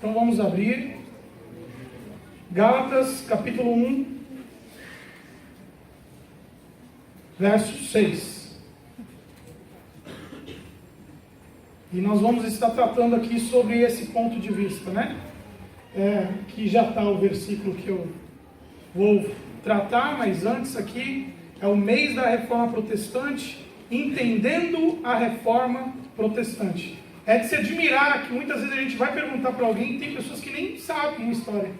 Então vamos abrir Gálatas capítulo 1, verso 6. E nós vamos estar tratando aqui sobre esse ponto de vista, né? Que já está o versículo que eu vou tratar, mas antes aqui é o mês da Reforma Protestante, entendendo a Reforma Protestante. É de se admirar que muitas vezes a gente vai perguntar para alguém, tem pessoas que nem sabem a história,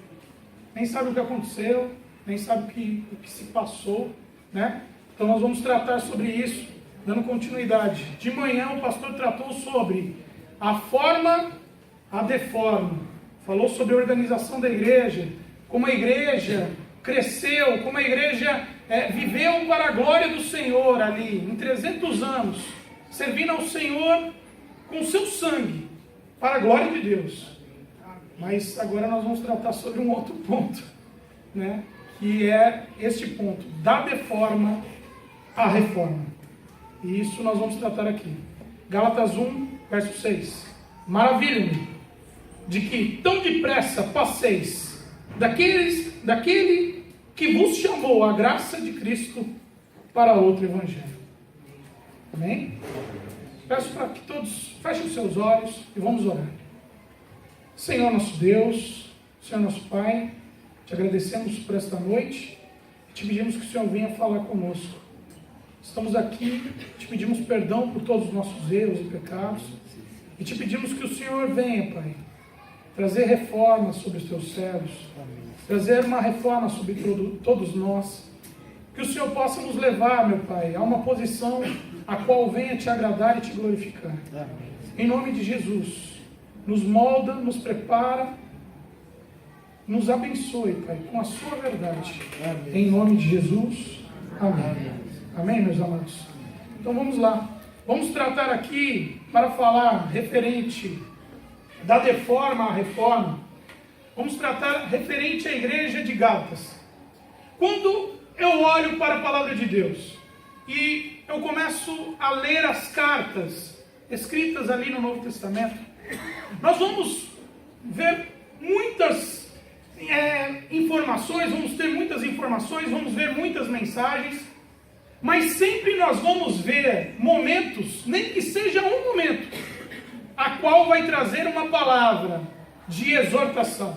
nem sabem o que aconteceu, nem sabem o que se passou, né? Então nós vamos tratar sobre isso, dando continuidade. De manhã o pastor tratou sobre a forma, a deforma. Falou sobre a organização da igreja, como a igreja cresceu, como a igreja viveu para a glória do Senhor ali, em 300 anos, servindo ao Senhor com o seu sangue, para a glória de Deus. Mas agora nós vamos tratar sobre um outro ponto, né? Que é este ponto, da deforma à reforma. E isso nós vamos tratar aqui. Gálatas 1, verso 6. Maravilha-me de que tão depressa passeis daquele que vos chamou a graça de Cristo para outro evangelho. Amém? Peço para que todos fechem os seus olhos e vamos orar. Senhor nosso Deus, Senhor nosso Pai, te agradecemos por esta noite e te pedimos que o Senhor venha falar conosco. Estamos aqui, te pedimos perdão por todos os nossos erros e pecados e te pedimos que o Senhor venha, Pai, trazer reforma sobre os teus servos, trazer uma reforma sobre todos nós, que o Senhor possa nos levar, meu Pai, a uma posição a qual venha te agradar e te glorificar. Em nome de Jesus, nos molda, nos prepara, nos abençoe, Pai, com a sua verdade. Em nome de Jesus, amém. Amém, meus amados? Então vamos lá. Vamos tratar aqui, para falar referente da deforma à reforma, vamos tratar referente à igreja de Gálatas. Quando eu olho para a palavra de Deus e eu começo a ler as cartas escritas ali no Novo Testamento, nós vamos ver muitas informações, vamos ter muitas informações, vamos ver muitas mensagens, mas sempre nós vamos ver momentos, nem que seja um momento, a qual vai trazer uma palavra de exortação.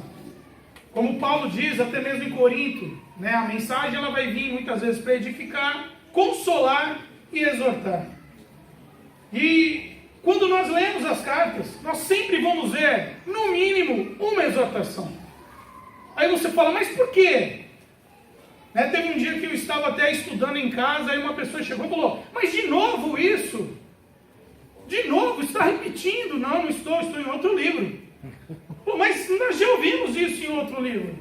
Como Paulo diz, até mesmo em Corinto, né, a mensagem ela vai vir muitas vezes para edificar, consolar e exortar. E quando nós lemos as cartas, nós sempre vamos ver, no mínimo, uma exortação. Aí você fala, mas por quê? Né, teve um dia que eu estava até estudando em casa, aí uma pessoa chegou e falou, mas de novo isso? De novo, está repetindo? Não estou em outro livro. Pô, mas nós já ouvimos isso em outro livro.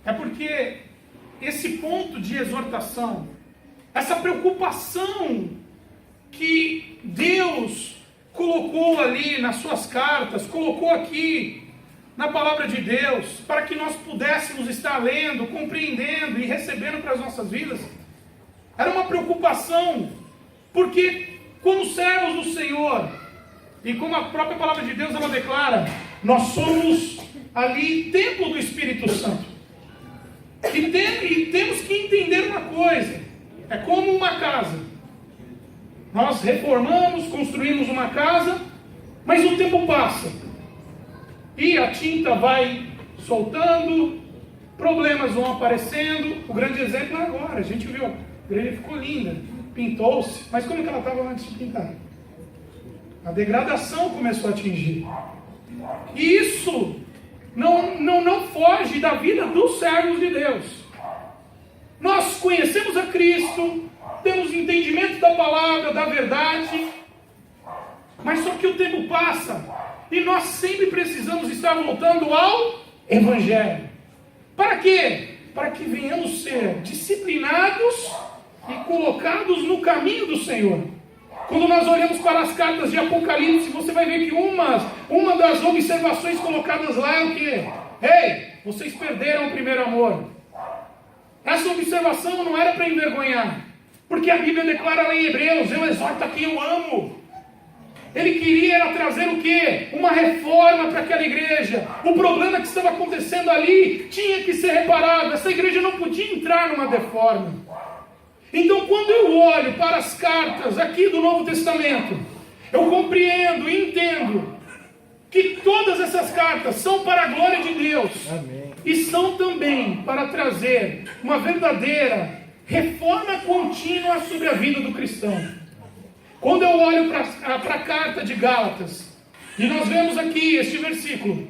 É porque esse ponto de exortação, essa preocupação que Deus colocou ali nas suas cartas, colocou aqui na palavra de Deus, para que nós pudéssemos estar lendo, compreendendo e recebendo para as nossas vidas, era uma preocupação, porque como servos do Senhor, e como a própria palavra de Deus ela declara, nós somos ali templo do Espírito Santo. E temos que entender uma coisa, é como uma casa. Nós reformamos, construímos uma casa, mas o tempo passa. E a tinta vai soltando, problemas vão aparecendo. O grande exemplo é agora, a gente viu, a igreja ficou linda, pintou-se, mas como que ela estava antes de pintar? A degradação começou a atingir. E isso não foge da vida dos servos de Deus. Nós conhecemos a Cristo, temos entendimento da palavra, da verdade, mas só que o tempo passa e nós sempre precisamos estar voltando ao Evangelho. Para quê? Para que venhamos ser disciplinados e colocados no caminho do Senhor. Quando nós olhamos para as cartas de Apocalipse, você vai ver que uma das observações colocadas lá é o quê? Ei, vocês perderam o primeiro amor. Essa observação não era para envergonhar, porque a Bíblia declara lá em Hebreus, eu exorto a quem eu amo. Ele queria era trazer o quê? Uma reforma para aquela igreja. O problema que estava acontecendo ali tinha que ser reparado. Essa igreja não podia entrar numa deforma. Então, quando eu olho para as cartas aqui do Novo Testamento, eu compreendo e entendo que todas essas cartas são para a glória de Deus. Amém. E são também para trazer uma verdadeira reforma contínua sobre a vida do cristão. Quando eu olho para a carta de Gálatas, e nós vemos aqui este versículo,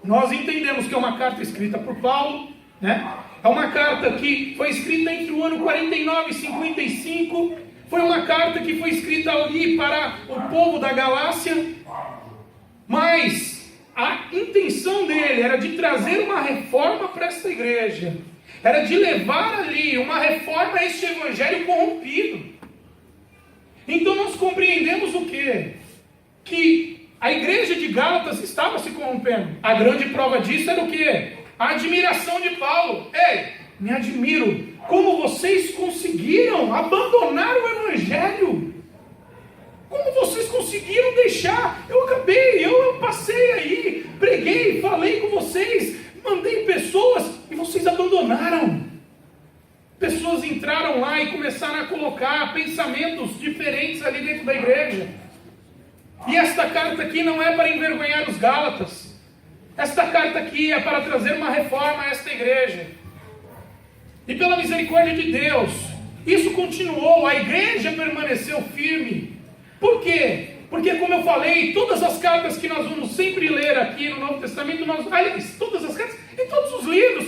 nós entendemos que é uma carta escrita por Paulo, né? É uma carta que foi escrita entre o ano 49 e 55, foi uma carta que foi escrita ali para o povo da Galácia, mas a intenção dele era de trazer uma reforma para esta igreja, era de levar ali uma reforma a este evangelho corrompido. Então nós compreendemos o quê? Que a igreja de Gálatas estava se corrompendo. A grande prova disso era o quê? A admiração de Paulo. Ei, me admiro. Como vocês conseguiram abandonar o evangelho? Como vocês conseguiram deixar? Eu passei aí, preguei, falei com vocês, mandei pessoas e vocês abandonaram. Pessoas entraram lá e começaram a colocar pensamentos diferentes ali dentro da igreja. E esta carta aqui não é para envergonhar os Gálatas. Esta carta aqui é para trazer uma reforma a esta igreja. E pela misericórdia de Deus, isso continuou, a igreja permaneceu firme. Por quê? Porque, como eu falei, todas as cartas que nós vamos sempre ler aqui no Novo Testamento, aliás, todas as cartas, em todos os livros,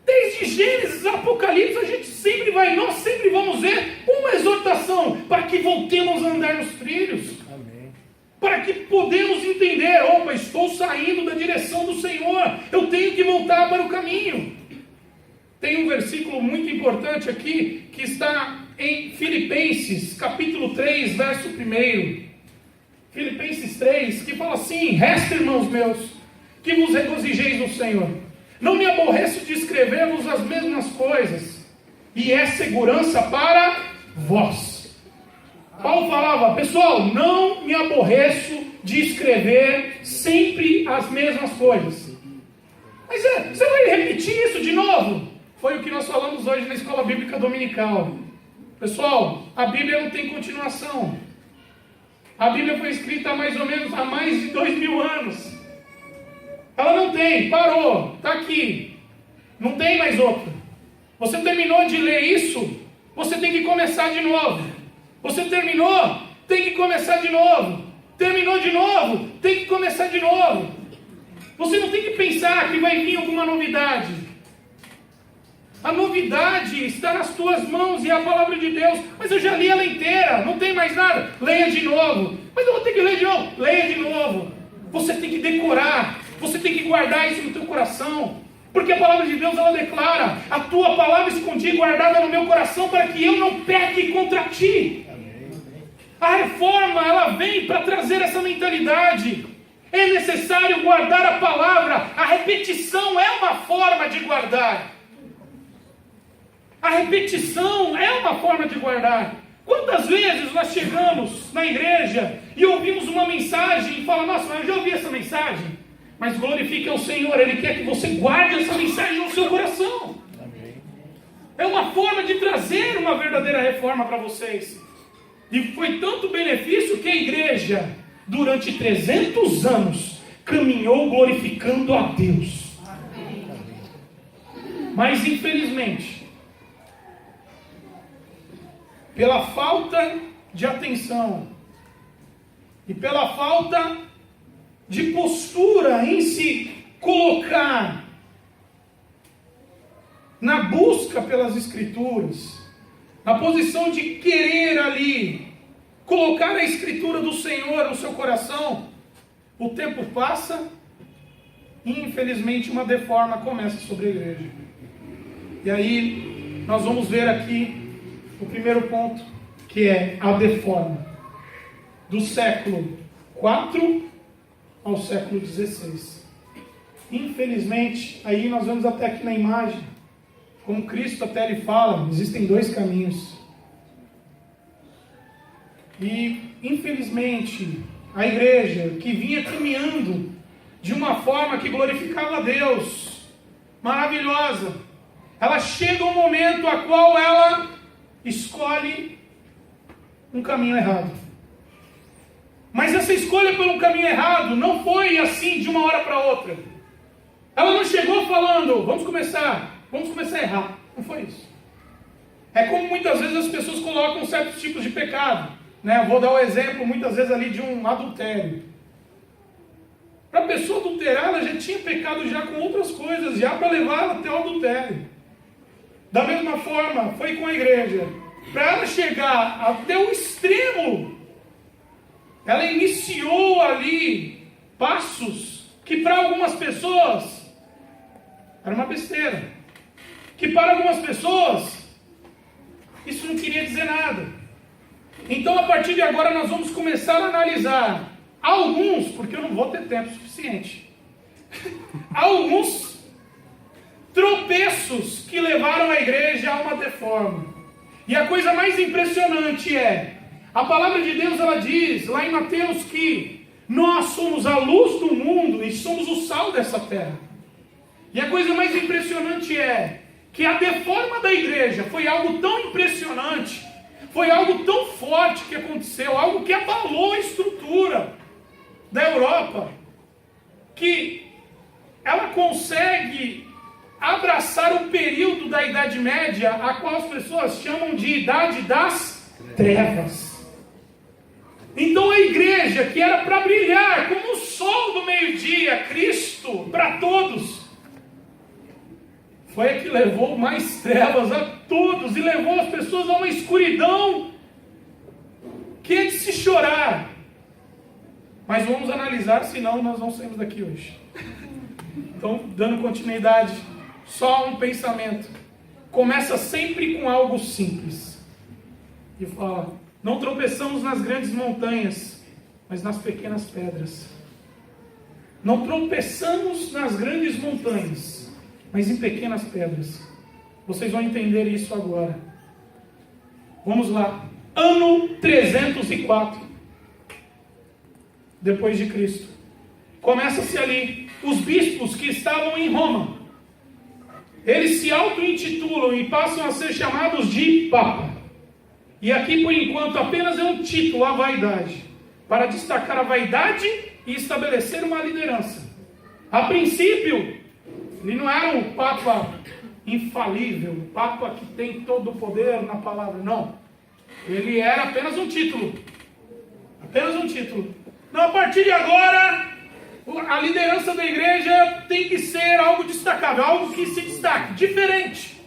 desde Gênesis a Apocalipse, nós sempre vamos ver uma exortação para que voltemos a andar nos trilhos. Amém. Para que podemos entender, opa, estou saindo da direção do Senhor, eu tenho que voltar para o caminho. Tem um versículo muito importante aqui, que está em Filipenses, capítulo 3, verso 1. Filipenses 3, que fala assim: resta, irmãos meus, que vos regozijeis no Senhor. Não me aborreço de escrever-vos as mesmas coisas, e é segurança para vós. Paulo falava, pessoal, não me aborreço de escrever sempre as mesmas coisas. Mas você vai repetir isso de novo? Foi o que nós falamos hoje na escola bíblica dominical. Pessoal, a Bíblia não tem continuação. A Bíblia foi escrita há mais de 2000 anos. Ela não tem, parou, está aqui. Não tem mais outra. Você terminou de ler isso, você tem que começar de novo. Você terminou, tem que começar de novo. Terminou de novo, tem que começar de novo. Você não tem que pensar que vai vir alguma novidade. A novidade está nas tuas mãos e é a palavra de Deus. Mas eu já li ela inteira, não tem mais nada. Leia de novo. Mas eu vou ter que ler de novo. Leia de novo. Você tem que decorar. Você tem que guardar isso no teu coração. Porque a palavra de Deus, ela declara: a tua palavra escondi guardada no meu coração para que eu não peque contra ti. A reforma, ela vem para trazer essa mentalidade. É necessário guardar a palavra. A repetição é uma forma de guardar. A repetição é uma forma de guardar. Quantas vezes nós chegamos na igreja e ouvimos uma mensagem e falamos: nossa, eu já ouvi essa mensagem. Mas glorifique ao Senhor, Ele quer que você guarde essa mensagem no seu coração. Amém. É uma forma de trazer uma verdadeira reforma para vocês. E foi tanto benefício que a igreja, durante 300 anos, caminhou glorificando a Deus. Amém. Mas infelizmente, pela falta de atenção e pela falta de postura em se colocar na busca pelas Escrituras, na posição de querer ali colocar a Escritura do Senhor no seu coração, o tempo passa e infelizmente uma deforma começa sobre a igreja. E aí nós vamos ver aqui o primeiro ponto, que é a deforma do século 4 ao século 16. Infelizmente, aí nós vemos até aqui na imagem, como Cristo até ele fala, existem dois caminhos. E infelizmente, a igreja, que vinha caminhando de uma forma que glorificava a Deus, maravilhosa, ela chega um momento a qual ela escolhe um caminho errado. Mas essa escolha pelo caminho errado não foi assim de uma hora para outra. Ela não chegou falando, vamos começar a errar. Não foi isso. É como muitas vezes as pessoas colocam certos tipos de pecado, né? Eu vou dar o exemplo muitas vezes ali de um adultério. Para a pessoa adulterar, ela já tinha pecado já com outras coisas, já para levá-la até o adultério. Da mesma forma, foi com a igreja. Para ela chegar até o extremo, ela iniciou ali passos que para algumas pessoas era uma besteira. Que para algumas pessoas isso não queria dizer nada. Então a partir de agora nós vamos começar a analisar alguns, porque eu não vou ter tempo suficiente, alguns tropeços que levaram a igreja a uma deforma. E a coisa mais impressionante é, a palavra de Deus ela diz lá em Mateus que nós somos a luz do mundo e somos o sal dessa terra. E a coisa mais impressionante é que a deforma da igreja foi algo tão impressionante, foi algo tão forte que aconteceu, algo que abalou a estrutura da Europa, que ela consegue abraçar o período da Idade Média, a qual as pessoas chamam de Idade das Trevas. Então a igreja, que era para brilhar como o sol do meio-dia, Cristo, para todos, foi a que levou mais trevas a todos e levou as pessoas a uma escuridão que é de se chorar. Mas vamos analisar, senão nós não saímos daqui hoje. Então, dando continuidade, só um pensamento. Começa sempre com algo simples. E fala, não tropeçamos nas grandes montanhas, mas nas pequenas pedras. Não tropeçamos nas grandes montanhas, mas em pequenas pedras. Vocês vão entender isso agora. Vamos lá. Ano 304 depois de Cristo. Começa-se ali. Os bispos que estavam em Roma, eles se auto-intitulam e passam a ser chamados de Papa. E aqui, por enquanto, apenas é um título, a vaidade, para destacar a vaidade e estabelecer uma liderança. A princípio, ele não era um Papa infalível, um Papa que tem todo o poder na palavra, não. Ele era apenas um título. Apenas um título. Não, a partir de agora, a liderança da igreja tem que ser algo destacável, algo que se destaque, diferente.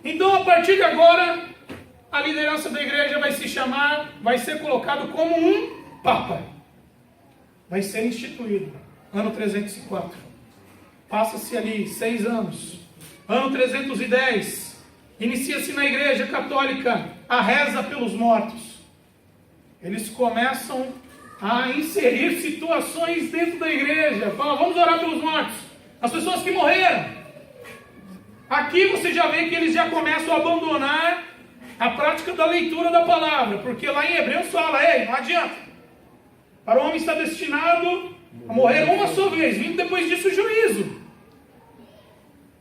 Então, a partir de agora, a liderança da igreja vai ser colocado como um Papa. Vai ser instituído, ano 304. Passa-se ali 6 anos. Ano 310, inicia-se na igreja católica a reza pelos mortos. Eles começam a inserir situações dentro da igreja. Fala, vamos orar pelos mortos. As pessoas que morreram. Aqui você já vê que eles já começam a abandonar a prática da leitura da palavra. Porque lá em Hebreus fala, ei, não adianta. Para o homem está destinado a morrer uma só vez, vindo depois disso o juízo.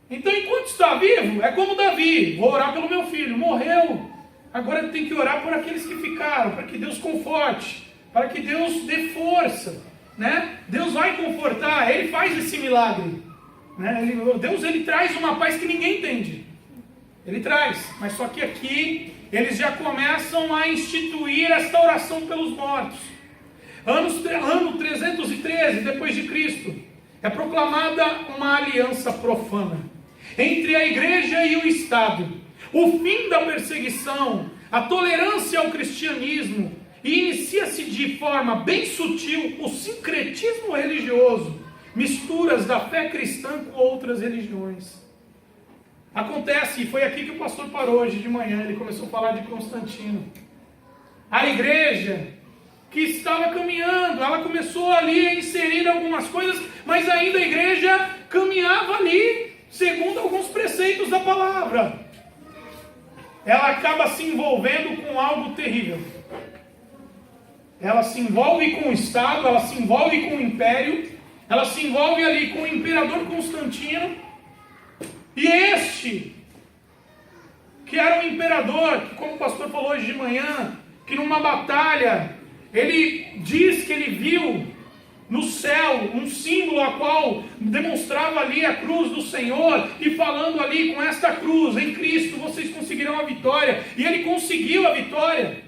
Então enquanto está vivo, é como Davi, vou orar pelo meu filho, morreu. Agora tem que orar por aqueles que ficaram, para que Deus conforte, para que Deus dê força, né? Deus vai confortar, Ele faz esse milagre, né? Deus ele traz uma paz que ninguém entende, Ele traz, mas só que aqui eles já começam a instituir esta oração pelos mortos. Ano 313 depois de Cristo, é proclamada uma aliança profana entre a igreja e o Estado, o fim da perseguição, a tolerância ao cristianismo, e inicia-se de forma bem sutil o sincretismo religioso, misturas da fé cristã com outras religiões. Acontece, e foi aqui que o pastor parou hoje de manhã, ele começou a falar de Constantino. A igreja que estava caminhando, ela começou ali a inserir algumas coisas, mas ainda a igreja caminhava ali, segundo alguns preceitos da palavra. Ela acaba se envolvendo com algo terrível. ela se envolve com o Estado, ela se envolve com o Império, ela se envolve ali com o Imperador Constantino, e este, que era um imperador, que como o pastor falou hoje de manhã, que numa batalha, ele diz que ele viu no céu um símbolo a qual demonstrava ali a cruz do Senhor, e falando ali, com esta cruz, em Cristo vocês conseguirão a vitória, e ele conseguiu a vitória.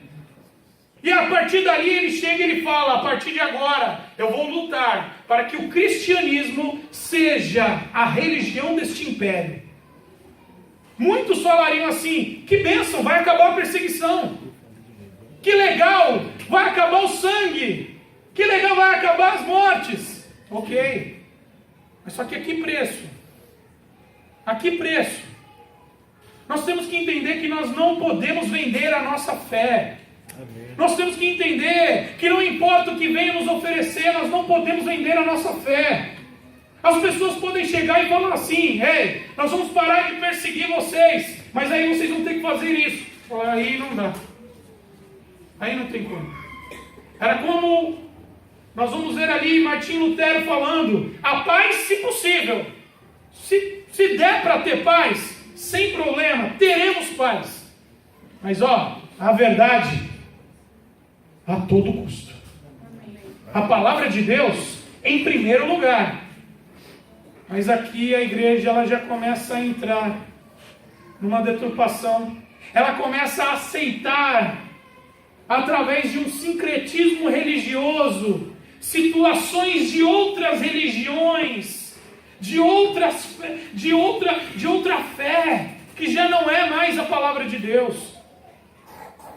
E a partir dali ele chega e ele fala: a partir de agora eu vou lutar para que o cristianismo seja a religião deste império. Muitos falariam assim: que bênção, vai acabar a perseguição, que legal, vai acabar o sangue, que legal, vai acabar as mortes. Ok, mas só que a que preço? A que preço? Nós temos que entender que nós não podemos vender a nossa fé. Nós temos que entender que não importa o que venha nos oferecer, nós não podemos vender a nossa fé. As pessoas podem chegar e falar assim: ei, nós vamos parar de perseguir vocês, mas aí vocês vão ter que fazer isso. Aí não dá. Aí não tem como. Era como nós vamos ver ali Martinho Lutero falando: a paz, se possível. Se der para ter paz, sem problema, teremos paz. Mas a verdade, a todo custo. A palavra de Deus em primeiro lugar. Mas aqui a igreja ela já começa a entrar numa deturpação. Ela começa a aceitar, através de um sincretismo religioso, situações de outras religiões, de outra fé, que já não é mais a palavra de Deus.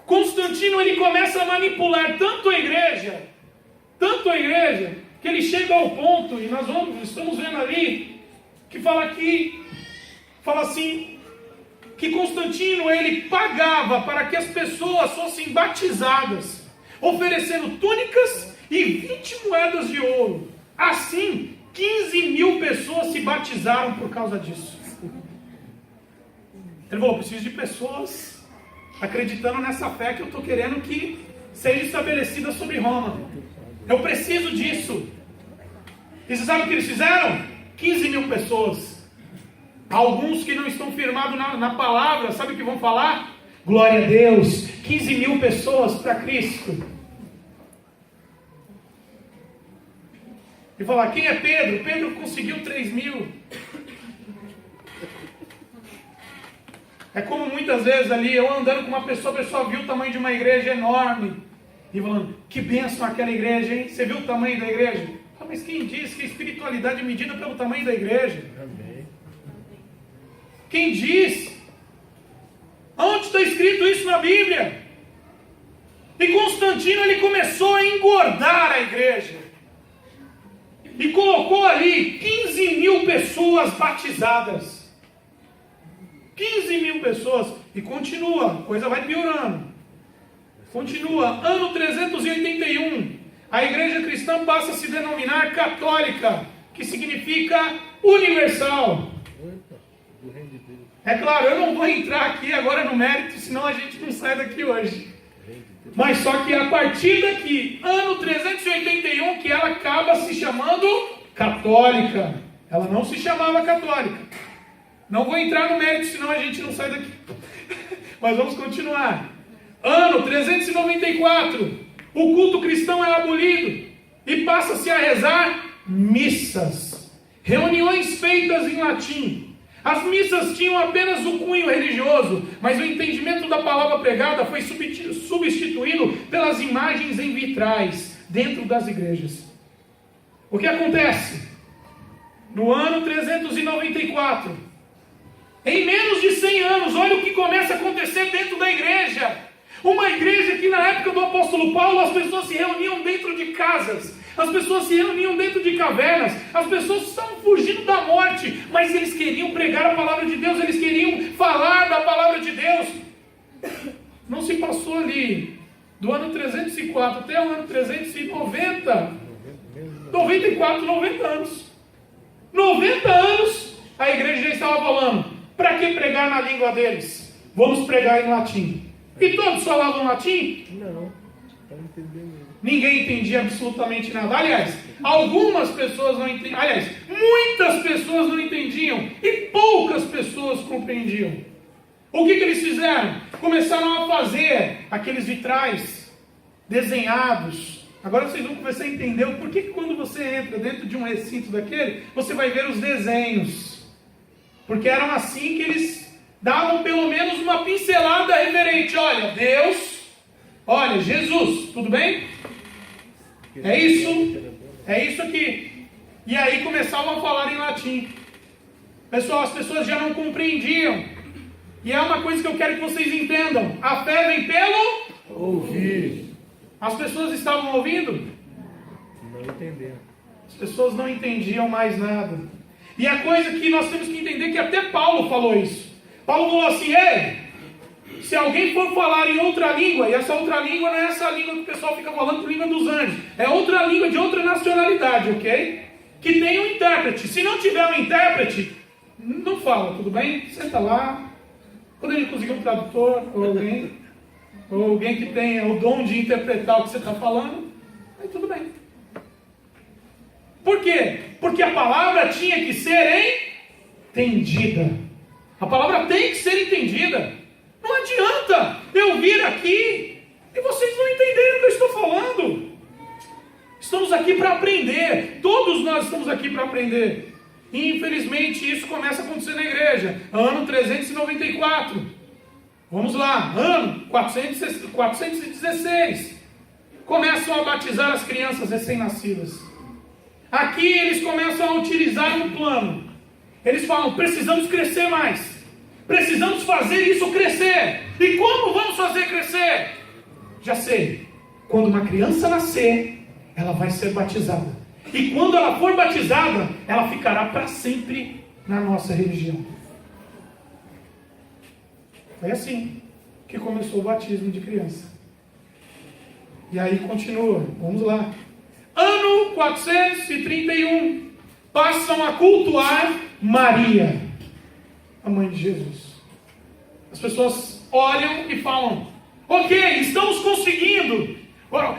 Constantino ele começa a manipular tanto a igreja, que ele chega ao ponto, e nós estamos vendo ali, que fala assim, que Constantino ele pagava para que as pessoas fossem batizadas, oferecendo túnicas e 20 moedas de ouro. Assim, 15.000 pessoas se batizaram por causa disso. Ele falou: preciso de pessoas acreditando nessa fé que eu estou querendo que seja estabelecida sobre Roma. Eu preciso disso. E você sabe o que eles fizeram? 15.000 pessoas. Alguns que não estão firmados na palavra, sabe o que vão falar? Glória a Deus, 15.000 pessoas para Cristo. E falar: quem é Pedro? Pedro conseguiu 3.000. É como muitas vezes ali, eu andando com uma pessoa, a pessoa viu o tamanho de uma igreja enorme, e falando: que bênção aquela igreja, hein? Você viu o tamanho da igreja? Ah, mas quem disse que a espiritualidade é medida pelo tamanho da igreja? Amém. Quem diz? Onde está escrito isso na Bíblia? E Constantino ele começou a engordar a igreja. E colocou ali 15.000 pessoas batizadas. 15.000 pessoas. E continua, a coisa vai piorando. Continua. Ano 381, a igreja cristã passa a se denominar católica, que significa universal. É claro, eu não vou entrar aqui agora no mérito, senão a gente não sai daqui hoje. Mas só que a partir daqui, ano 381, que ela acaba se chamando católica. Ela não se chamava católica. Não vou entrar no mérito, senão a gente não sai daqui. Mas vamos continuar. Ano 394, o culto cristão é abolido e passa-se a rezar missas. Reuniões feitas em latim. As missas tinham apenas o cunho religioso, mas o entendimento da palavra pregada foi substituído pelas imagens em vitrais dentro das igrejas. O que acontece? No ano 394, em menos de 100 anos, olha o que começa a acontecer dentro da igreja. Uma igreja que na época do apóstolo Paulo as pessoas se reuniam dentro de casas, as pessoas se reuniam dentro de cavernas, as pessoas estavam fugindo da morte, mas eles queriam pregar a palavra de Deus, eles queriam falar da palavra de Deus. Não se passou ali do ano 304 até o ano 390, 90 anos. 90 anos a igreja já estava falando: para que pregar na língua deles? Vamos pregar em latim. E todos falavam latim? Não, estão entendendo. Ninguém entendia absolutamente nada. Aliás, algumas pessoas não entendiam. Aliás, muitas pessoas não entendiam e poucas pessoas compreendiam. O que eles fizeram? Começaram a fazer aqueles vitrais desenhados. Agora vocês vão começar a entender o porquê que quando você entra dentro de um recinto daquele, você vai ver os desenhos. Porque eram assim que eles davam pelo menos uma pincelada referente. Olha, Deus, olha, Jesus, tudo bem? É isso aqui. E aí começavam a falar em latim. Pessoal, as pessoas já não compreendiam. E é uma coisa que eu quero que vocês entendam. A fé vem pelo ouvir. As pessoas estavam ouvindo? Não entenderam. As pessoas não entendiam mais nada. E a coisa que nós temos que entender é que até Paulo falou isso. Paulo falou assim: ei, se alguém for falar em outra língua, e essa outra língua não é essa língua que o pessoal fica falando, língua dos anjos, é outra língua de outra nacionalidade, ok? Que tem um intérprete. Se não tiver um intérprete, não fala, tudo bem? Senta lá. Quando a gente conseguir um tradutor, ou alguém que tenha o dom de interpretar o que você está falando, aí tudo bem. Por quê? Porque a palavra tinha que ser entendida. A palavra tem que ser entendida. Não adianta eu vir aqui e vocês não entenderem o que eu estou falando. Estamos aqui para aprender. Todos nós estamos aqui para aprender. E infelizmente isso começa a acontecer na igreja. Ano 394. Vamos lá. Ano 416. Começam a batizar as crianças recém-nascidas. Aqui eles começam a utilizar um plano. Eles falam: precisamos crescer mais. Precisamos fazer isso crescer. E como vamos fazer crescer? Já sei. Quando uma criança nascer, ela vai ser batizada. E quando ela for batizada, ela ficará para sempre na nossa religião. Foi assim que começou o batismo de criança. E aí continua. Vamos lá. Ano 431. Passam a cultuar Maria, a mãe de Jesus. As pessoas olham e falam: ok, estamos conseguindo.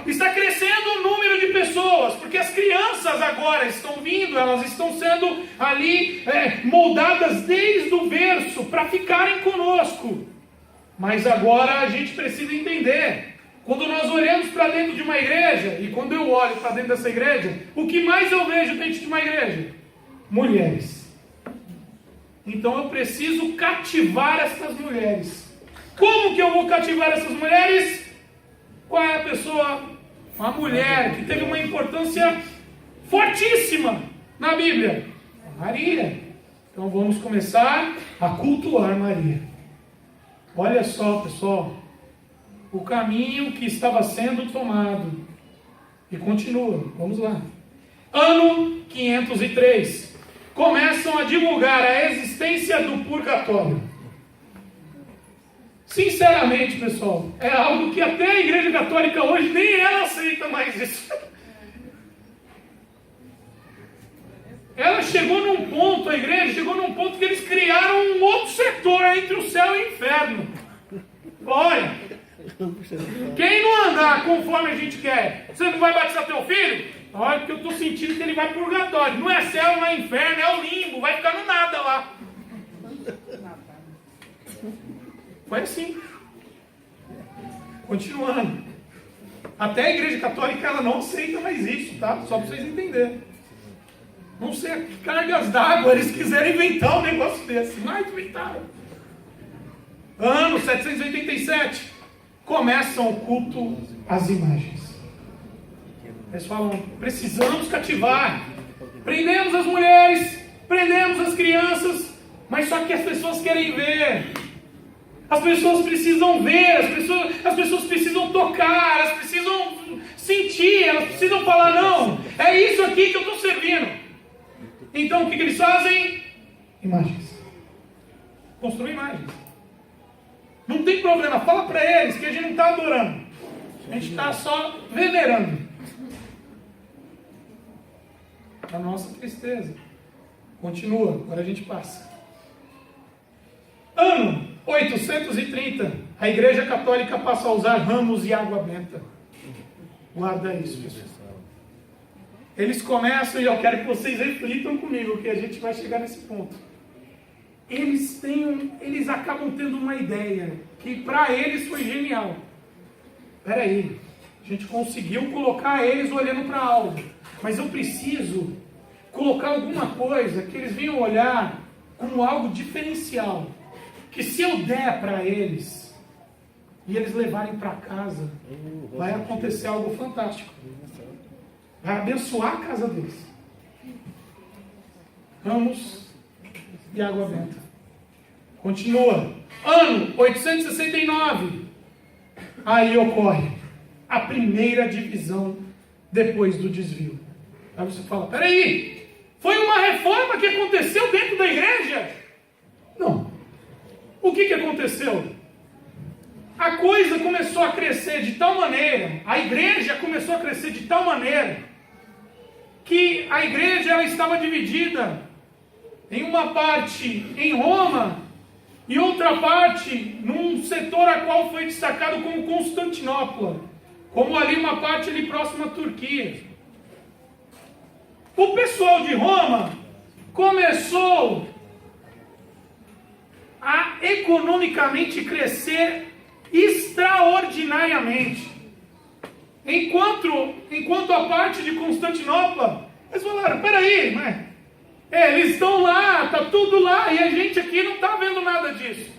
Está crescendo o número de pessoas, porque as crianças agora estão vindo, elas estão sendo ali moldadas desde o berço para ficarem conosco. Mas agora a gente precisa entender. Quando nós olhamos para dentro de uma igreja, e quando eu olho para dentro dessa igreja, o que mais eu vejo dentro de uma igreja? Mulheres. Então eu preciso cativar essas mulheres. Como que eu vou cativar essas mulheres? Qual é a pessoa? Uma mulher que teve uma importância fortíssima na Bíblia. Maria. Então vamos começar a cultuar Maria. Olha só, pessoal, o caminho que estava sendo tomado. E continua, vamos lá. Ano 503. Começam a divulgar a existência do purgatório. Sinceramente, pessoal, é algo que até a Igreja Católica hoje nem ela aceita mais isso. Ela chegou num ponto, a igreja chegou num ponto que eles criaram um outro setor entre o céu e o inferno. Olha, quem não andar conforme a gente quer, você não vai batizar teu filho? Olha, porque eu estou sentindo que ele vai para o purgatório. Não é céu, não é inferno, é o limbo, vai ficar no nada lá. Foi assim. Continuando. Até a Igreja Católica ela não aceita mais isso, tá? Só para vocês entenderem. Não sei a que cargas d'água eles quiseram inventar um negócio desse. Mas inventaram. Ano 787. Começam o culto às imagens. Eles falam: precisamos cativar. Prendemos as mulheres, prendemos as crianças, mas só que as pessoas querem ver. As pessoas precisam ver, as pessoas precisam tocar, elas precisam sentir, elas precisam falar: não, é isso aqui que eu estou servindo. Então o que eles fazem? Imagens. Construir imagens. Não tem problema, fala para eles que a gente não está adorando, a gente está só venerando. A nossa tristeza. Continua, agora a gente passa. Ano 830, a Igreja Católica passa a usar ramos e água benta. Guarda isso, pessoal. Eles começam, e eu quero que vocês reflitam comigo, que a gente vai chegar nesse ponto. Eles acabam tendo uma ideia, que para eles foi genial. Peraí, a gente conseguiu colocar eles olhando para algo, mas eu preciso colocar alguma coisa que eles venham olhar como algo diferencial. Que se eu der para eles, e eles levarem para casa, vai acontecer algo fantástico. Vai abençoar a casa deles. Ramos e água benta. Continua. Ano 869. Aí ocorre a primeira divisão depois do desvio. Aí você fala, peraí, foi uma reforma que aconteceu dentro da igreja? Não. O que aconteceu? A coisa começou a crescer de tal maneira, a igreja começou a crescer de tal maneira, que a igreja ela estava dividida em uma parte em Roma e outra parte num setor a qual foi destacado como Constantinopla, como ali uma parte ali próxima à Turquia. O pessoal de Roma começou a economicamente crescer extraordinariamente. Enquanto a parte de Constantinopla, eles falaram, peraí, mas eles estão lá, está tudo lá, e a gente aqui não está vendo nada disso.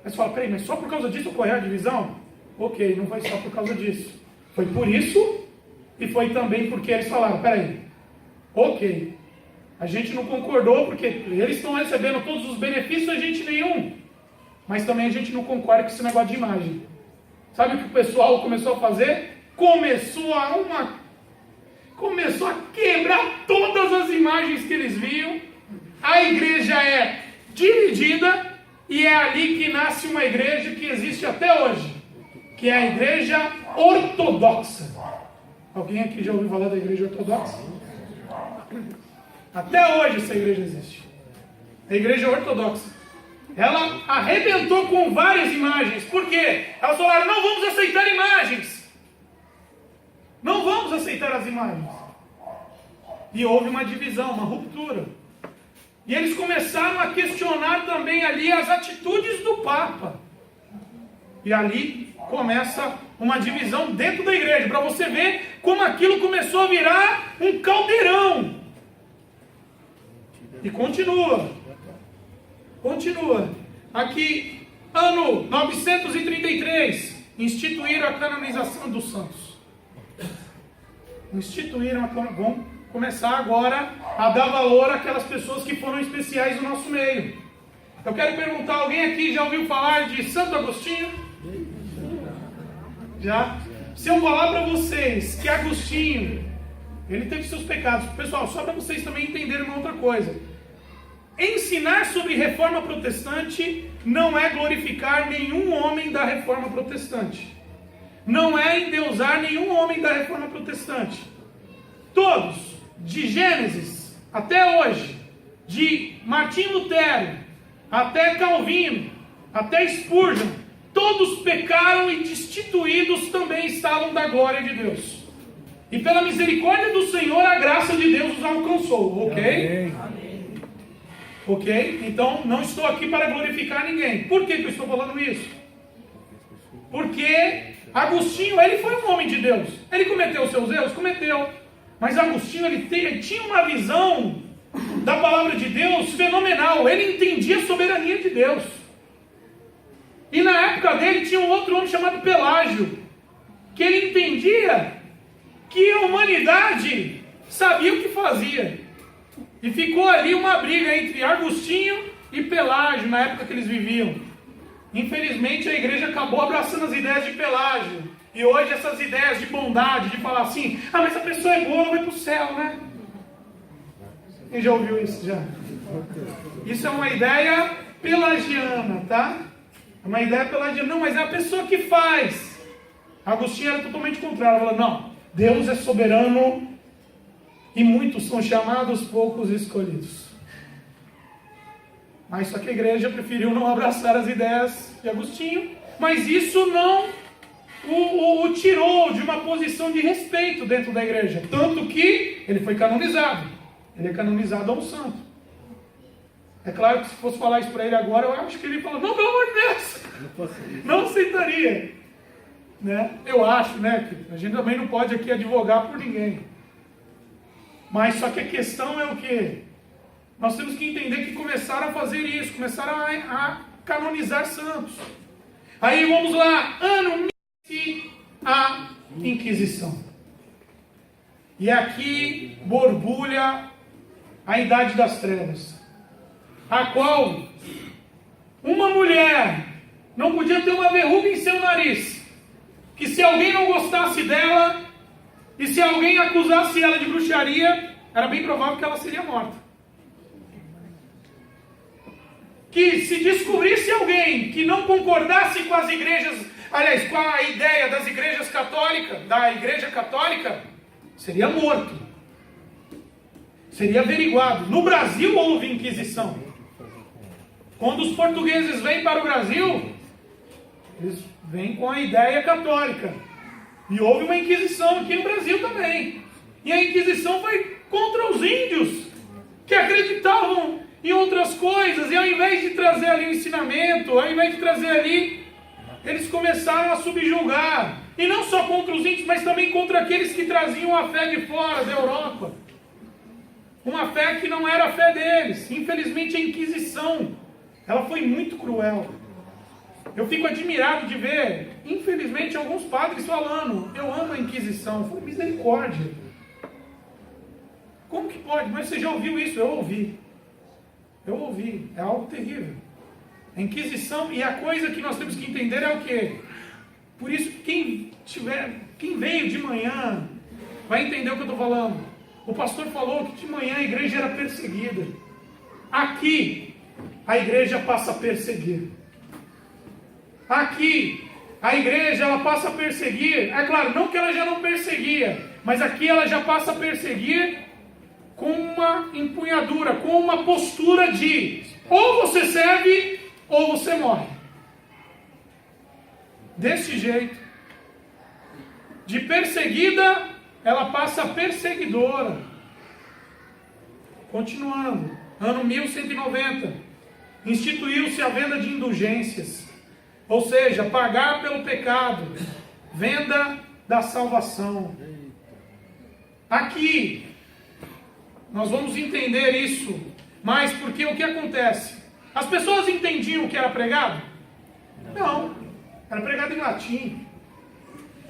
Eles falam, peraí, mas só por causa disso ocorreu a divisão? Ok, não foi só por causa disso. Foi por isso, e foi também porque eles falaram, peraí, ok, a gente não concordou, porque eles estão recebendo todos os benefícios, a gente nenhum. Mas também a gente não concorda com esse negócio de imagem. Sabe o que o pessoal começou a fazer? Começou a quebrar todas as imagens que eles viam. A igreja é dividida e é ali que nasce uma igreja que existe até hoje, que é a igreja ortodoxa. Alguém aqui já ouviu falar da igreja ortodoxa? Até hoje essa igreja existe. A igreja ortodoxa. Ela arrebentou com várias imagens. Por quê? Elas falaram, não vamos aceitar imagens. Não vamos aceitar as imagens. E houve uma divisão, uma ruptura. E eles começaram a questionar também ali as atitudes do Papa. E ali começa uma divisão dentro da igreja, para você ver como aquilo começou a virar um caldeirão. E continua. Aqui, ano 933, instituíram a canonização dos santos. Vamos começar agora a dar valor àquelas pessoas que foram especiais no nosso meio. Eu quero perguntar, alguém aqui já ouviu falar de Santo Agostinho? Já? Se eu falar para vocês que Agostinho, ele teve seus pecados. Pessoal, só para vocês também entenderem uma outra coisa. Ensinar sobre reforma protestante não é glorificar nenhum homem da reforma protestante. Não é endeusar nenhum homem da reforma protestante. Todos, de Gênesis até hoje, de Martim Lutero até Calvino, até Spurgeon, todos pecaram e destituídos também estavam da glória de Deus. E pela misericórdia do Senhor, a graça de Deus os alcançou, ok? Amém. Ok? Então, não estou aqui para glorificar ninguém. Por que eu estou falando isso? Porque Agostinho, ele foi um homem de Deus. Ele cometeu seus erros? Cometeu. Mas Agostinho, ele tinha uma visão da palavra de Deus fenomenal. Ele entendia a soberania de Deus. E na época dele, tinha um outro homem chamado Pelágio, que ele entendia que a humanidade sabia o que fazia. E ficou ali uma briga entre Agostinho e Pelágio, na época que eles viviam. Infelizmente, a igreja acabou abraçando as ideias de Pelágio. E hoje essas ideias de bondade, de falar assim, mas a pessoa é boa, vai para o céu, né? Quem já ouviu isso já? Isso é uma ideia pelagiana, tá? É uma ideia pelagiana. Não, mas é a pessoa que faz. Agostinho era totalmente contrário. Ele falou, não, Deus é soberano e muitos são chamados, poucos escolhidos. Mas só que a igreja preferiu não abraçar as ideias de Agostinho, mas isso não o tirou de uma posição de respeito dentro da igreja. Tanto que ele foi canonizado. Ele é canonizado a um santo. É claro que se fosse falar isso para ele agora, eu acho que ele fala, não, pelo amor de Deus, não aceitaria. Né? Eu acho, né, que a gente também não pode aqui advogar por ninguém. Mas só que a questão é o quê? Nós temos que entender que começaram a fazer isso, começaram a canonizar santos. Aí vamos lá, ano a Inquisição. E aqui borbulha a Idade das Trevas, a qual uma mulher não podia ter uma verruga em seu nariz, que se alguém não gostasse dela, e se alguém acusasse ela de bruxaria, era bem provável que ela seria morta. Que se descobrisse alguém que não concordasse com as igrejas, aliás, com a ideia das igrejas católicas, da igreja católica, seria morto. Seria averiguado. No Brasil houve Inquisição. Quando os portugueses vêm para o Brasil, eles vêm com a ideia católica. E houve uma Inquisição aqui no Brasil também. E a Inquisição foi contra os índios, que acreditavam em outras coisas. E ao invés de trazer ali o ensinamento, ao invés de trazer ali, eles começaram a subjugar. E não só contra os índios, mas também contra aqueles que traziam a fé de fora da Europa. Uma fé que não era a fé deles. Infelizmente a Inquisição, ela foi muito cruel. Eu fico admirado de ver, infelizmente, alguns padres falando, eu amo a Inquisição. Foi misericórdia. Como que pode? Mas você já ouviu isso? Eu ouvi. É algo terrível. A Inquisição, e a coisa que nós temos que entender é o quê? Por isso, quem veio de manhã, vai entender o que eu estou falando. O pastor falou que de manhã a igreja era perseguida. Aqui, a igreja passa a perseguir. Aqui, a igreja ela passa a perseguir. É claro, não que ela já não perseguia, mas aqui ela já passa a perseguir com uma empunhadura, com uma postura de ou você serve ou você morre. Desse jeito. De perseguida, ela passa a perseguidora. Continuando. Ano 1190. Instituiu-se a venda de indulgências. Ou seja, pagar pelo pecado. Venda da salvação. Aqui, nós vamos entender isso. Mas porque o que acontece? As pessoas entendiam o que era pregado? Não. Era pregado em latim.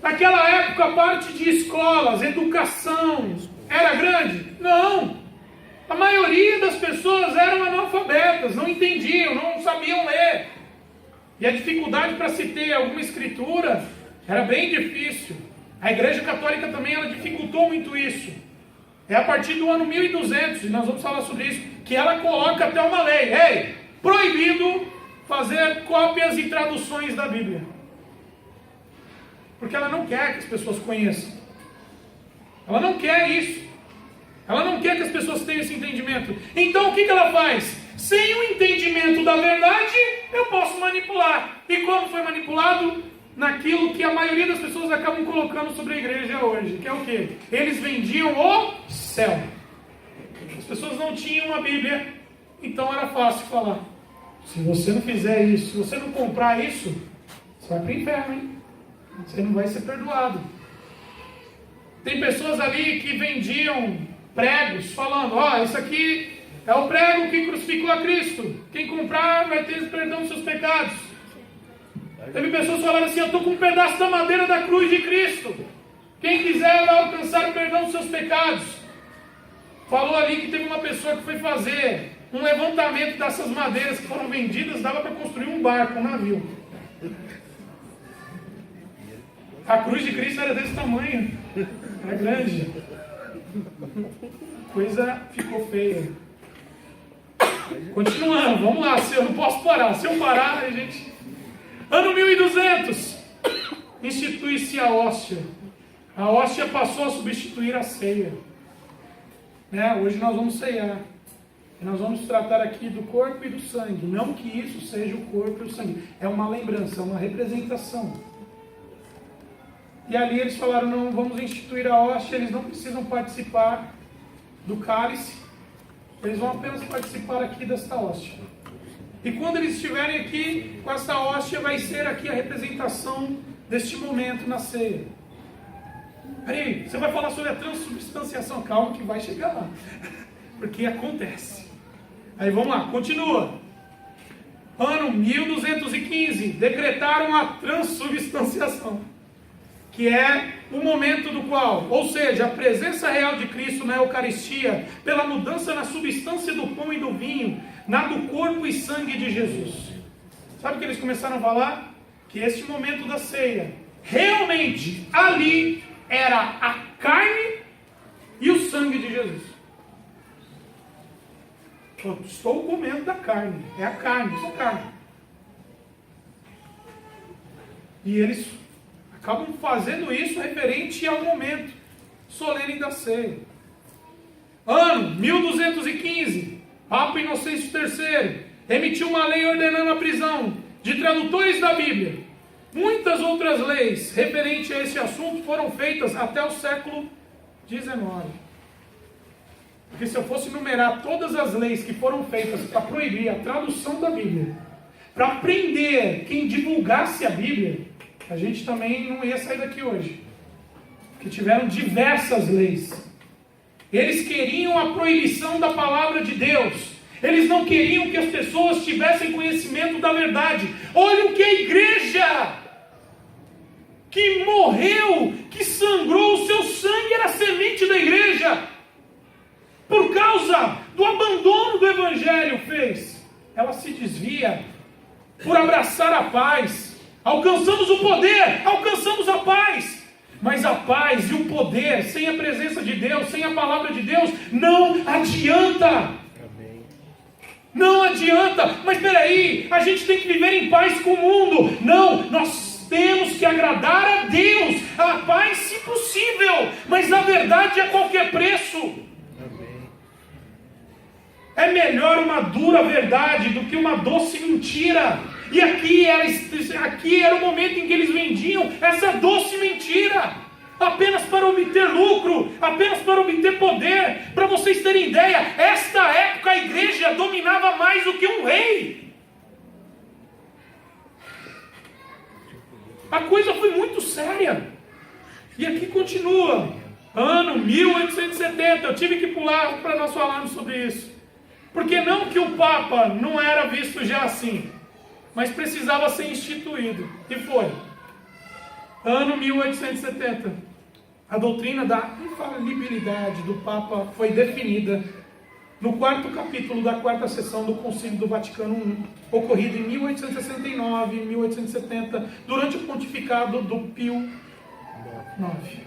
Naquela época, a parte de escolas, educação, era grande? Não. A maioria das pessoas eram analfabetas, não entendiam, não sabiam ler. E a dificuldade para se ter alguma escritura era bem difícil. A Igreja Católica também ela dificultou muito isso. É a partir do ano 1200, e nós vamos falar sobre isso, que ela coloca até uma lei. Ei, proibido fazer cópias e traduções da Bíblia. Porque ela não quer que as pessoas conheçam. Ela não quer isso. Ela não quer que as pessoas tenham esse entendimento. Então o que ela faz? Sem o entendimento da verdade, eu posso manipular. E como foi manipulado? Naquilo que a maioria das pessoas acabam colocando sobre a igreja hoje. Que é o quê? Eles vendiam o céu. As pessoas não tinham a Bíblia, então era fácil falar. Se você não fizer isso, se você não comprar isso, você vai para o inferno, hein? Você não vai ser perdoado. Tem pessoas ali que vendiam pregos, falando, isso aqui é o prego que crucificou a Cristo. Quem comprar vai ter perdão dos seus pecados. Teve pessoas falando assim, eu estou com um pedaço da madeira da cruz de Cristo. Quem quiser vai alcançar o perdão dos seus pecados. Falou ali que teve uma pessoa que foi fazer um levantamento dessas madeiras que foram vendidas, dava para construir um barco, um navio. A cruz de Cristo era desse tamanho. Era grande. A coisa ficou feia. Continuando, vamos lá. Eu não posso parar. Se eu parar, a gente... Ano 1200. Institui-se a hóstia. A hóstia passou a substituir a ceia. Hoje nós vamos ceiar. E nós vamos tratar aqui do corpo e do sangue. Não que isso seja o corpo e o sangue. É uma lembrança, uma representação. E ali eles falaram, não, vamos instituir a hóstia, eles não precisam participar do cálice, eles vão apenas participar aqui desta hóstia. E quando eles estiverem aqui, com essa hóstia vai ser aqui a representação deste momento na ceia. Peraí, você vai falar sobre a transubstanciação, calma que vai chegar lá, porque acontece. Aí vamos lá, continua. Ano 1215, decretaram a transubstanciação, que é o momento do qual, ou seja, a presença real de Cristo na Eucaristia, pela mudança na substância do pão e do vinho, na do corpo e sangue de Jesus. Sabe o que eles começaram a falar? Que este momento da ceia, realmente, ali era a carne e o sangue de Jesus. Eu estou comendo da carne, é a carne, isso é carne. E eles acabam fazendo isso referente ao momento solene da ceia. Ano 1215, Papa Inocêncio III emitiu uma lei ordenando a prisão de tradutores da Bíblia. Muitas outras leis referentes a esse assunto foram feitas até o século XIX. Porque se eu fosse numerar todas as leis que foram feitas para proibir a tradução da Bíblia, para prender quem divulgasse a Bíblia, a gente também não ia sair daqui hoje. Porque tiveram diversas leis. Eles queriam a proibição da palavra de Deus. Eles não queriam que as pessoas tivessem conhecimento da verdade. Olha o que a igreja que morreu, que sangrou, o seu sangue era a semente da igreja, por causa do abandono do Evangelho fez. Ela se desvia por abraçar a paz. Alcançamos o poder, alcançamos a paz. Mas a paz e o poder, sem a presença de Deus, sem a palavra de Deus, não adianta. Não adianta. Mas peraí, a gente tem que viver em paz com o mundo. Não, nós temos que agradar a Deus. A paz, se possível, mas a verdade a qualquer preço. É melhor uma dura verdade do que uma doce mentira. E aqui era o momento em que eles vendiam essa doce mentira, apenas para obter lucro, apenas para obter poder. Para vocês terem ideia, esta época a igreja dominava mais do que um rei. A coisa foi muito séria. E aqui continua, ano 1870, eu tive que pular para nós falarmos sobre isso. Porque não que o Papa não era visto já assim, mas precisava ser instituído. E foi. Ano 1870. A doutrina da infalibilidade do Papa foi definida no 4º capítulo da 4ª sessão do Concílio do Vaticano I, ocorrido em 1869 e 1870, durante o pontificado do Pio IX.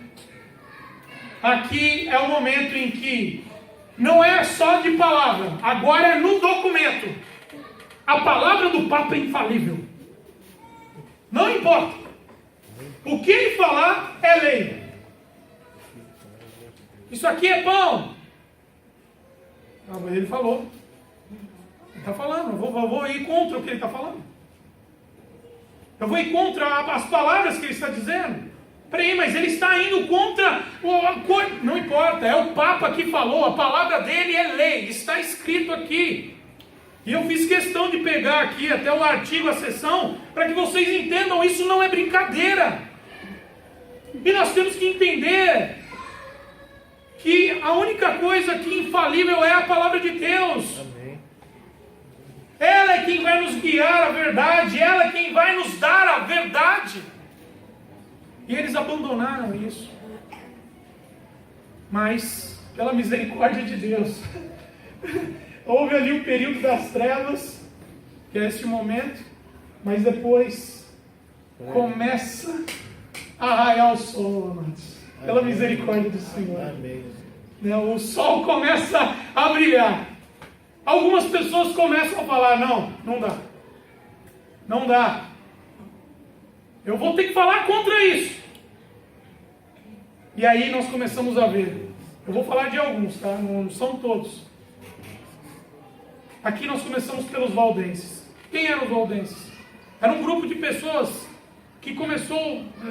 Aqui é o momento em que não é só de palavra, agora é no documento. A palavra do Papa é infalível. Não importa. O que ele falar é lei. Isso aqui é pão. Ele falou. Ele está falando. Eu vou ir contra o que ele está falando. Eu vou ir contra as palavras que ele está dizendo. Peraí, mas ele está indo contra não importa, é o Papa que falou, a palavra dele é lei, está escrito aqui. E eu fiz questão de pegar aqui até o artigo, a seção, para que vocês entendam, isso não é brincadeira. E nós temos que entender que a única coisa que é infalível é a palavra de Deus. Amém. Ela é quem vai nos guiar à verdade, ela é quem vai nos dar a verdade. E eles abandonaram isso. Mas, pela misericórdia de Deus, houve ali um período das trevas, que é este momento, mas depois começa a raiar o sol, amados. Pela misericórdia do Senhor. Amém. O sol começa a brilhar. Algumas pessoas começam a falar, não dá. Não dá. Eu vou ter que falar contra isso. E aí nós começamos a ver. Eu vou falar de alguns, tá? Não são todos. Aqui nós começamos pelos valdenses. Quem eram os valdenses? Era um grupo de pessoas que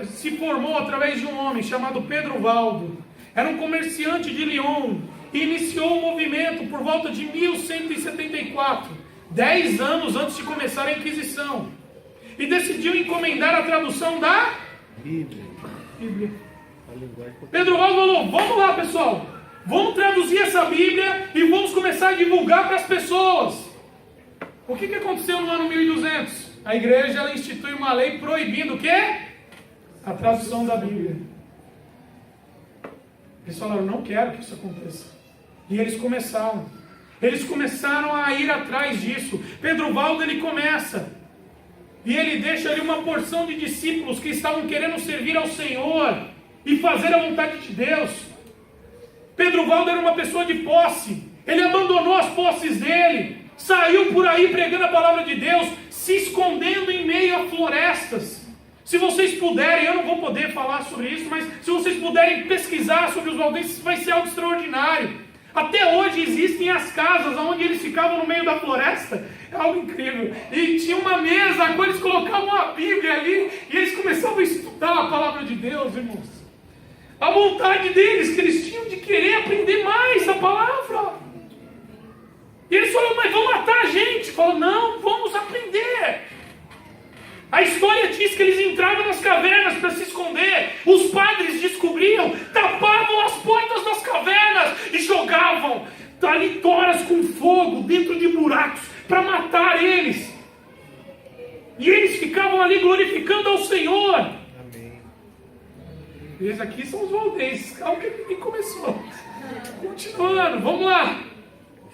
se formou através de um homem chamado Pedro Valdo. Era um comerciante de Lyon e iniciou o movimento por volta de 1174, 10 anos antes de começar a Inquisição, e decidiu encomendar a tradução da Bíblia. Pedro Valdo falou: vamos lá, pessoal, vamos traduzir essa Bíblia e vamos começar a divulgar para as pessoas. O que aconteceu no ano 1200? A igreja ela institui uma lei proibindo o quê? A tradução da Bíblia. Eles falaram: não quero que isso aconteça. E eles começaram a ir atrás disso. Pedro Valdo ele começa, e ele deixa ali uma porção de discípulos que estavam querendo servir ao Senhor e fazer a vontade de Deus. Pedro Valdo era uma pessoa de posse. Ele abandonou as posses dele, saiu por aí pregando a palavra de Deus, se escondendo em meio a florestas. Se vocês puderem, eu não vou poder falar sobre isso, mas se vocês puderem pesquisar sobre os valdenses, vai ser algo extraordinário. Até hoje existem as casas onde eles ficavam no meio da floresta. É algo incrível. E tinha uma mesa, agora eles colocavam a Bíblia ali e eles começavam a estudar a palavra de Deus, irmãos. A vontade deles, que eles tinham de querer aprender mais a palavra. E eles falaram: mas vão matar a gente. Falaram: não, vamos aprender. A história diz que eles entravam nas cavernas para se esconder. Os padres descobriam, tapavam as portas das cavernas e jogavam ali toras com fogo dentro de buracos para matar eles. E eles ficavam ali glorificando ao Senhor. Amém. Esses aqui são os valdenses. Calma que nem começou. Continuando, vamos lá.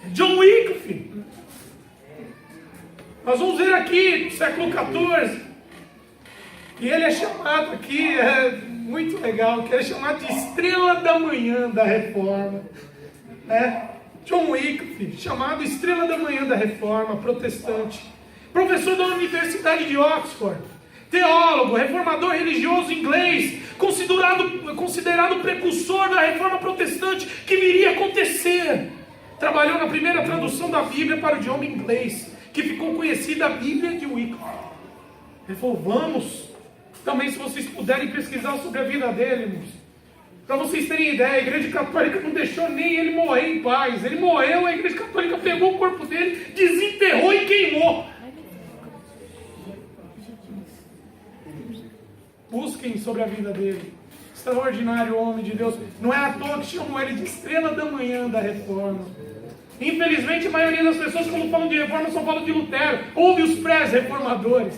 John Wycliffe. Nós vamos ver aqui, no século XIV, e ele é chamado aqui, é muito legal, que ele é chamado de Estrela da Manhã da Reforma. John Wycliffe, chamado Estrela da Manhã da Reforma, protestante. Professor da Universidade de Oxford, teólogo, reformador religioso inglês, considerado precursor da Reforma protestante que viria a acontecer. Trabalhou na primeira tradução da Bíblia para o idioma inglês, que ficou conhecida a Bíblia de Wycliffe. Ele falou: vamos, também se vocês puderem pesquisar sobre a vida dele, irmãos. Para vocês terem ideia, a Igreja Católica não deixou nem ele morrer em paz. Ele morreu, a Igreja Católica pegou o corpo dele, desenterrou e queimou. Busquem sobre a vida dele. Extraordinário homem de Deus. Não é à toa que chamam ele de Estrela da Manhã da Reforma. Infelizmente, a maioria das pessoas, quando falam de reforma, só falam de Lutero. Houve os pré-reformadores.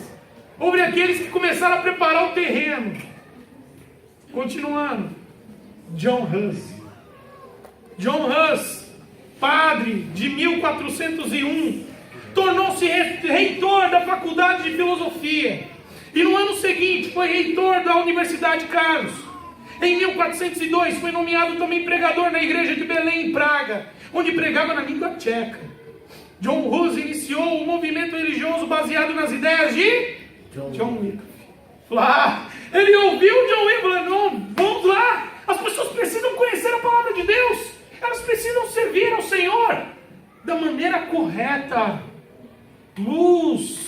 Houve aqueles que começaram a preparar o terreno. Continuando. John Huss. John Huss, padre de 1401, tornou-se reitor da Faculdade de Filosofia. E no ano seguinte foi reitor da Universidade de Carlos. Em 1402 foi nomeado também pregador na igreja de Belém, em Praga, onde pregava na língua tcheca. John Hus iniciou um movimento religioso baseado nas ideias de John Wycliffe. Ele ouviu John Wycliffe, falou: não, vamos lá, as pessoas precisam conhecer a palavra de Deus, elas precisam servir ao Senhor da maneira correta. Luz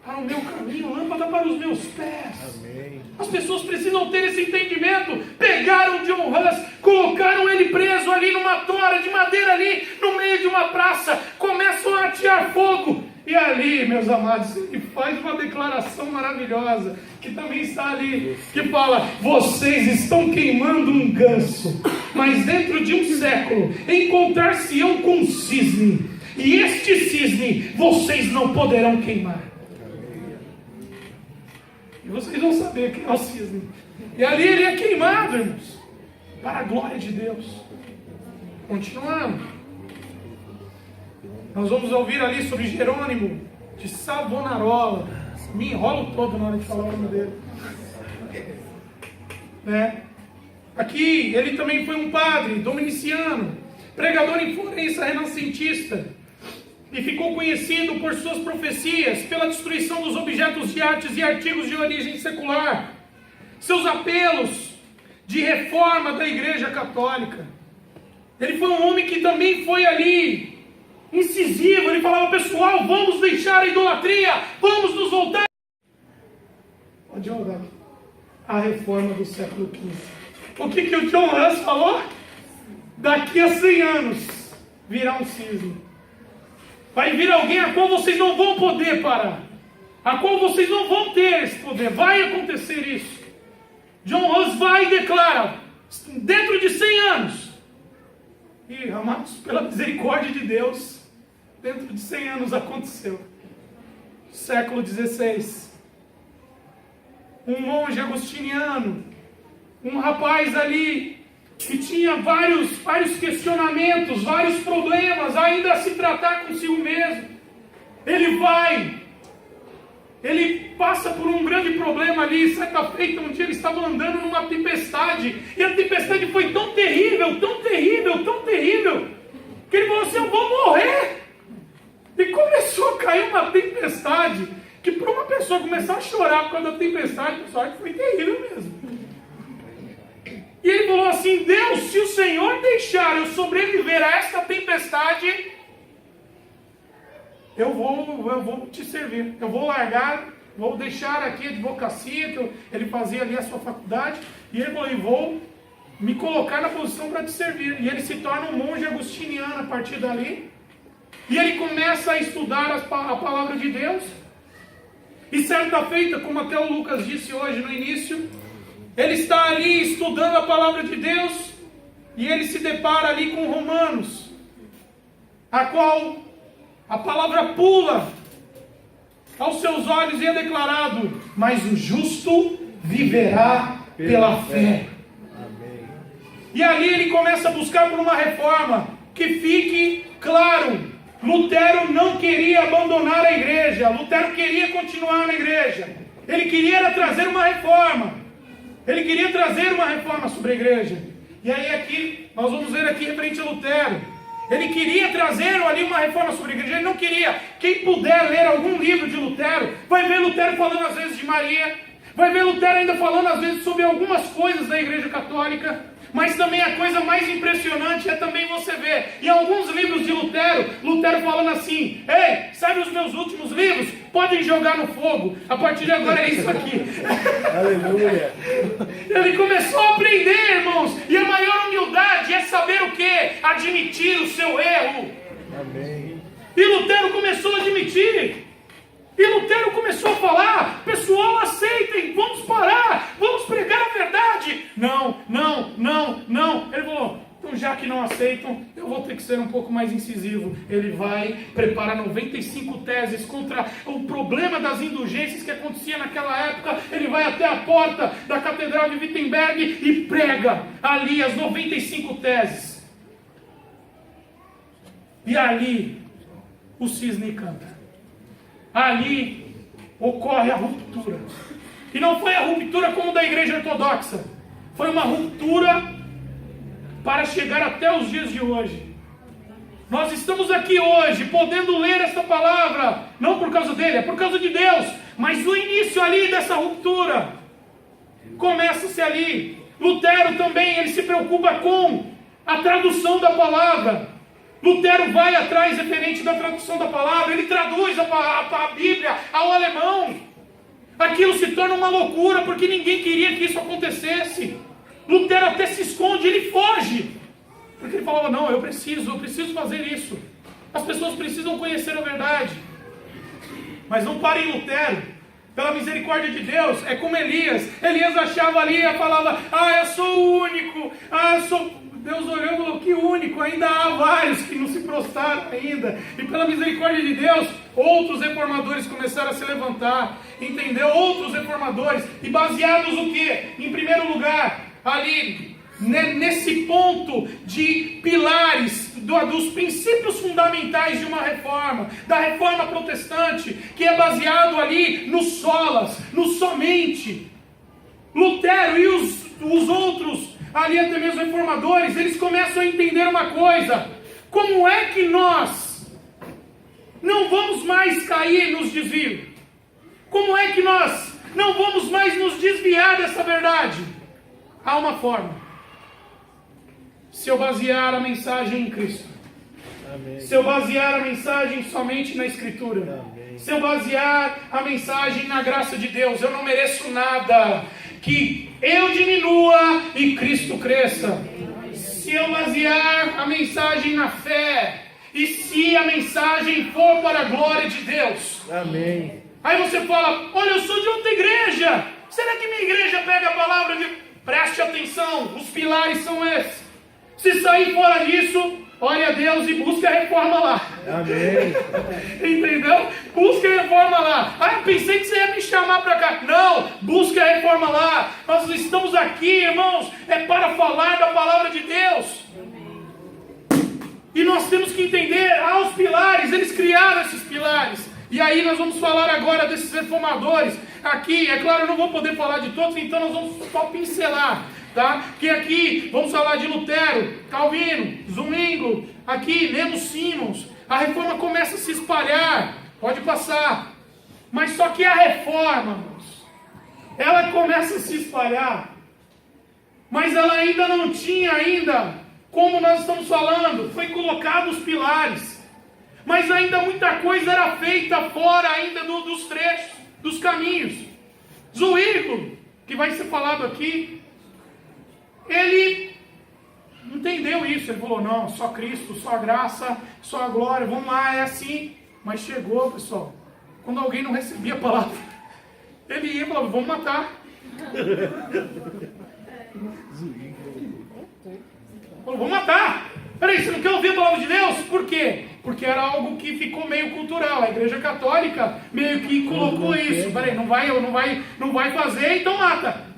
para o meu caminho, lâmpada para os meus pés. Amém. As pessoas precisam ter esse entendimento. Pegaram John Hus, colocaram ele preso ali numa tora de madeira ali no meio de uma praça, começam a atear fogo, e ali, meus amados, ele faz uma declaração maravilhosa, que também está ali, que fala: vocês estão queimando um ganso, mas dentro de um século encontrar-se-ão com um cisne, e este cisne vocês não poderão queimar. E vocês vão saber quem é o cisne. E ali ele é queimado, irmãos, para a glória de Deus. Continuando, nós vamos ouvir ali sobre Jerônimo de Savonarola. Me enrolo todo na hora de falar o nome dele. Aqui ele também foi um padre dominiciano, pregador em Florença, renascentista. E ficou conhecido por suas profecias, pela destruição dos objetos de artes e artigos de origem secular, seus apelos de reforma da Igreja Católica. Ele foi um homem que também foi ali incisivo. Ele falava: pessoal, vamos deixar a idolatria, vamos nos voltar. Pode rodar aqui. A reforma do século XV. O que o John Huss falou? Daqui a 100 anos virá um cisne. Vai vir alguém a qual vocês não vão poder parar. A qual vocês não vão ter esse poder. Vai acontecer isso. John Huss vai e declara, dentro de 100 anos. E, amados, pela misericórdia de Deus, dentro de 100 anos aconteceu. Século XVI. Um monge agostiniano, um rapaz ali que tinha vários questionamentos, vários problemas, ainda a se tratar consigo mesmo. Ele passa por um grande problema ali. Certa feita, um dia ele estava andando numa tempestade, e a tempestade foi tão terrível, tão terrível, tão terrível, que ele falou assim: eu vou morrer. E começou a cair uma tempestade, que para uma pessoa começar a chorar por causa da tempestade, pessoal, foi terrível mesmo. E ele falou assim: Deus, se o Senhor deixar eu sobreviver a esta tempestade, eu vou te servir. Eu vou largar, vou deixar aqui a advocacia, que ele fazia ali a sua faculdade, e ele falou: e vou me colocar na posição para te servir. E ele se torna um monge agostiniano a partir dali. E ele começa a estudar a palavra de Deus. E certa feita, como até o Lucas disse hoje no início, ele está ali estudando a palavra de Deus, e ele se depara ali com Romanos, a qual a palavra pula aos seus olhos e é declarado: mas o justo viverá pela fé. Amém. E ali ele começa a buscar por uma reforma. Que fique claro, Lutero não queria abandonar a igreja. Lutero queria continuar na igreja. Ele queria trazer uma reforma. Ele queria trazer uma reforma sobre a igreja. E aí aqui, nós vamos ver aqui referente a Lutero. Ele queria trazer ali uma reforma sobre a igreja. Ele não queria. Quem puder ler algum livro de Lutero, vai ver Lutero falando às vezes de Maria. Vai ver Lutero ainda falando às vezes sobre algumas coisas da igreja católica. Mas também a coisa mais impressionante é também você ver em alguns livros de Lutero falando assim: ei, sabe os meus últimos livros? Podem jogar no fogo. A partir de agora é isso aqui. Aleluia. Ele começou a aprender, irmãos. E a maior humildade é saber o quê? Admitir o seu erro. Amém. E Lutero começou a admitir. E Lutero começou a falar: pessoal, aceitem, vamos parar, vamos pregar a verdade. Não. Ele falou: então já que não aceitam, eu vou ter que ser um pouco mais incisivo. Ele vai preparar 95 teses contra o problema das indulgências que acontecia naquela época. Ele vai até a porta da Catedral de Wittenberg e prega ali as 95 teses. E ali o cisne canta. Ali ocorre a ruptura. E não foi a ruptura como da igreja ortodoxa. Foi uma ruptura para chegar até os dias de hoje. Nós estamos aqui hoje, podendo ler essa palavra, não por causa dele, é por causa de Deus. Mas o início ali dessa ruptura começa-se ali. Lutero também, ele se preocupa com a tradução da palavra. Lutero vai atrás referente da tradução da palavra. Ele traduz a Bíblia ao alemão. Aquilo se torna uma loucura, porque ninguém queria que isso acontecesse. Lutero até se esconde, ele foge, porque ele falava: não, eu preciso fazer isso. As pessoas precisam conhecer a verdade. Mas não para em Lutero. Pela misericórdia de Deus, é como Elias. Elias achava ali a palavra: eu sou o único, Deus olhou e falou: que único, ainda há vários que não se prostraram ainda. E pela misericórdia de Deus, outros reformadores começaram a se levantar, entendeu? Outros reformadores, e baseados o quê? Em primeiro lugar, ali, nesse ponto de pilares, dos princípios fundamentais de uma reforma, da reforma protestante, que é baseado ali no solas, no somente. Lutero e os outros, ali até mesmo reformadores, eles começam a entender uma coisa: como é que nós não vamos mais cair nos desvios? Como é que nós não vamos mais nos desviar dessa verdade? Há uma forma: se eu basear a mensagem em Cristo. Amém. Se eu basear a mensagem somente na Escritura, Amém. se eu basear a mensagem na graça de Deus, eu não mereço nada. Que eu diminua e Cristo cresça. Se eu basear a mensagem na fé, e se a mensagem for para a glória de Deus. Amém. Aí você fala, olha, eu sou de outra igreja. Será que minha igreja pega a palavra de... Preste atenção, os pilares são esses. Se sair fora disso, ore a Deus e busque a reforma lá. Amém. Entendeu? Busque a reforma lá. Ah, pensei que você ia me chamar para cá. Não, busque a reforma lá. Nós estamos aqui, irmãos, é para falar da palavra de Deus. E nós temos que entender os pilares, eles criaram esses pilares. E aí nós vamos falar agora desses reformadores. Aqui, é claro, eu não vou poder falar de todos, então nós vamos só pincelar. Tá? Que aqui vamos falar de Lutero, Calvino, Zwingli, aqui Lemos Simons. A reforma começa a se espalhar, pode passar. Mas só que a reforma, irmãos, ela começa a se espalhar, mas ela ainda não tinha como nós estamos falando, foi colocado os pilares, mas ainda muita coisa era feita fora ainda dos trechos, dos caminhos. Zwingli, que vai ser falado aqui, ele entendeu isso, ele falou, não, só Cristo, só a graça, só a glória, vamos lá, é assim. Mas chegou, pessoal, quando alguém não recebia a palavra, ele ia e falava, vamos matar. Falou, vamos matar. Peraí, você não quer ouvir a palavra de Deus? Por quê? Porque era algo que ficou meio cultural, a igreja católica meio que colocou isso. Peraí, não vai fazer, então mata.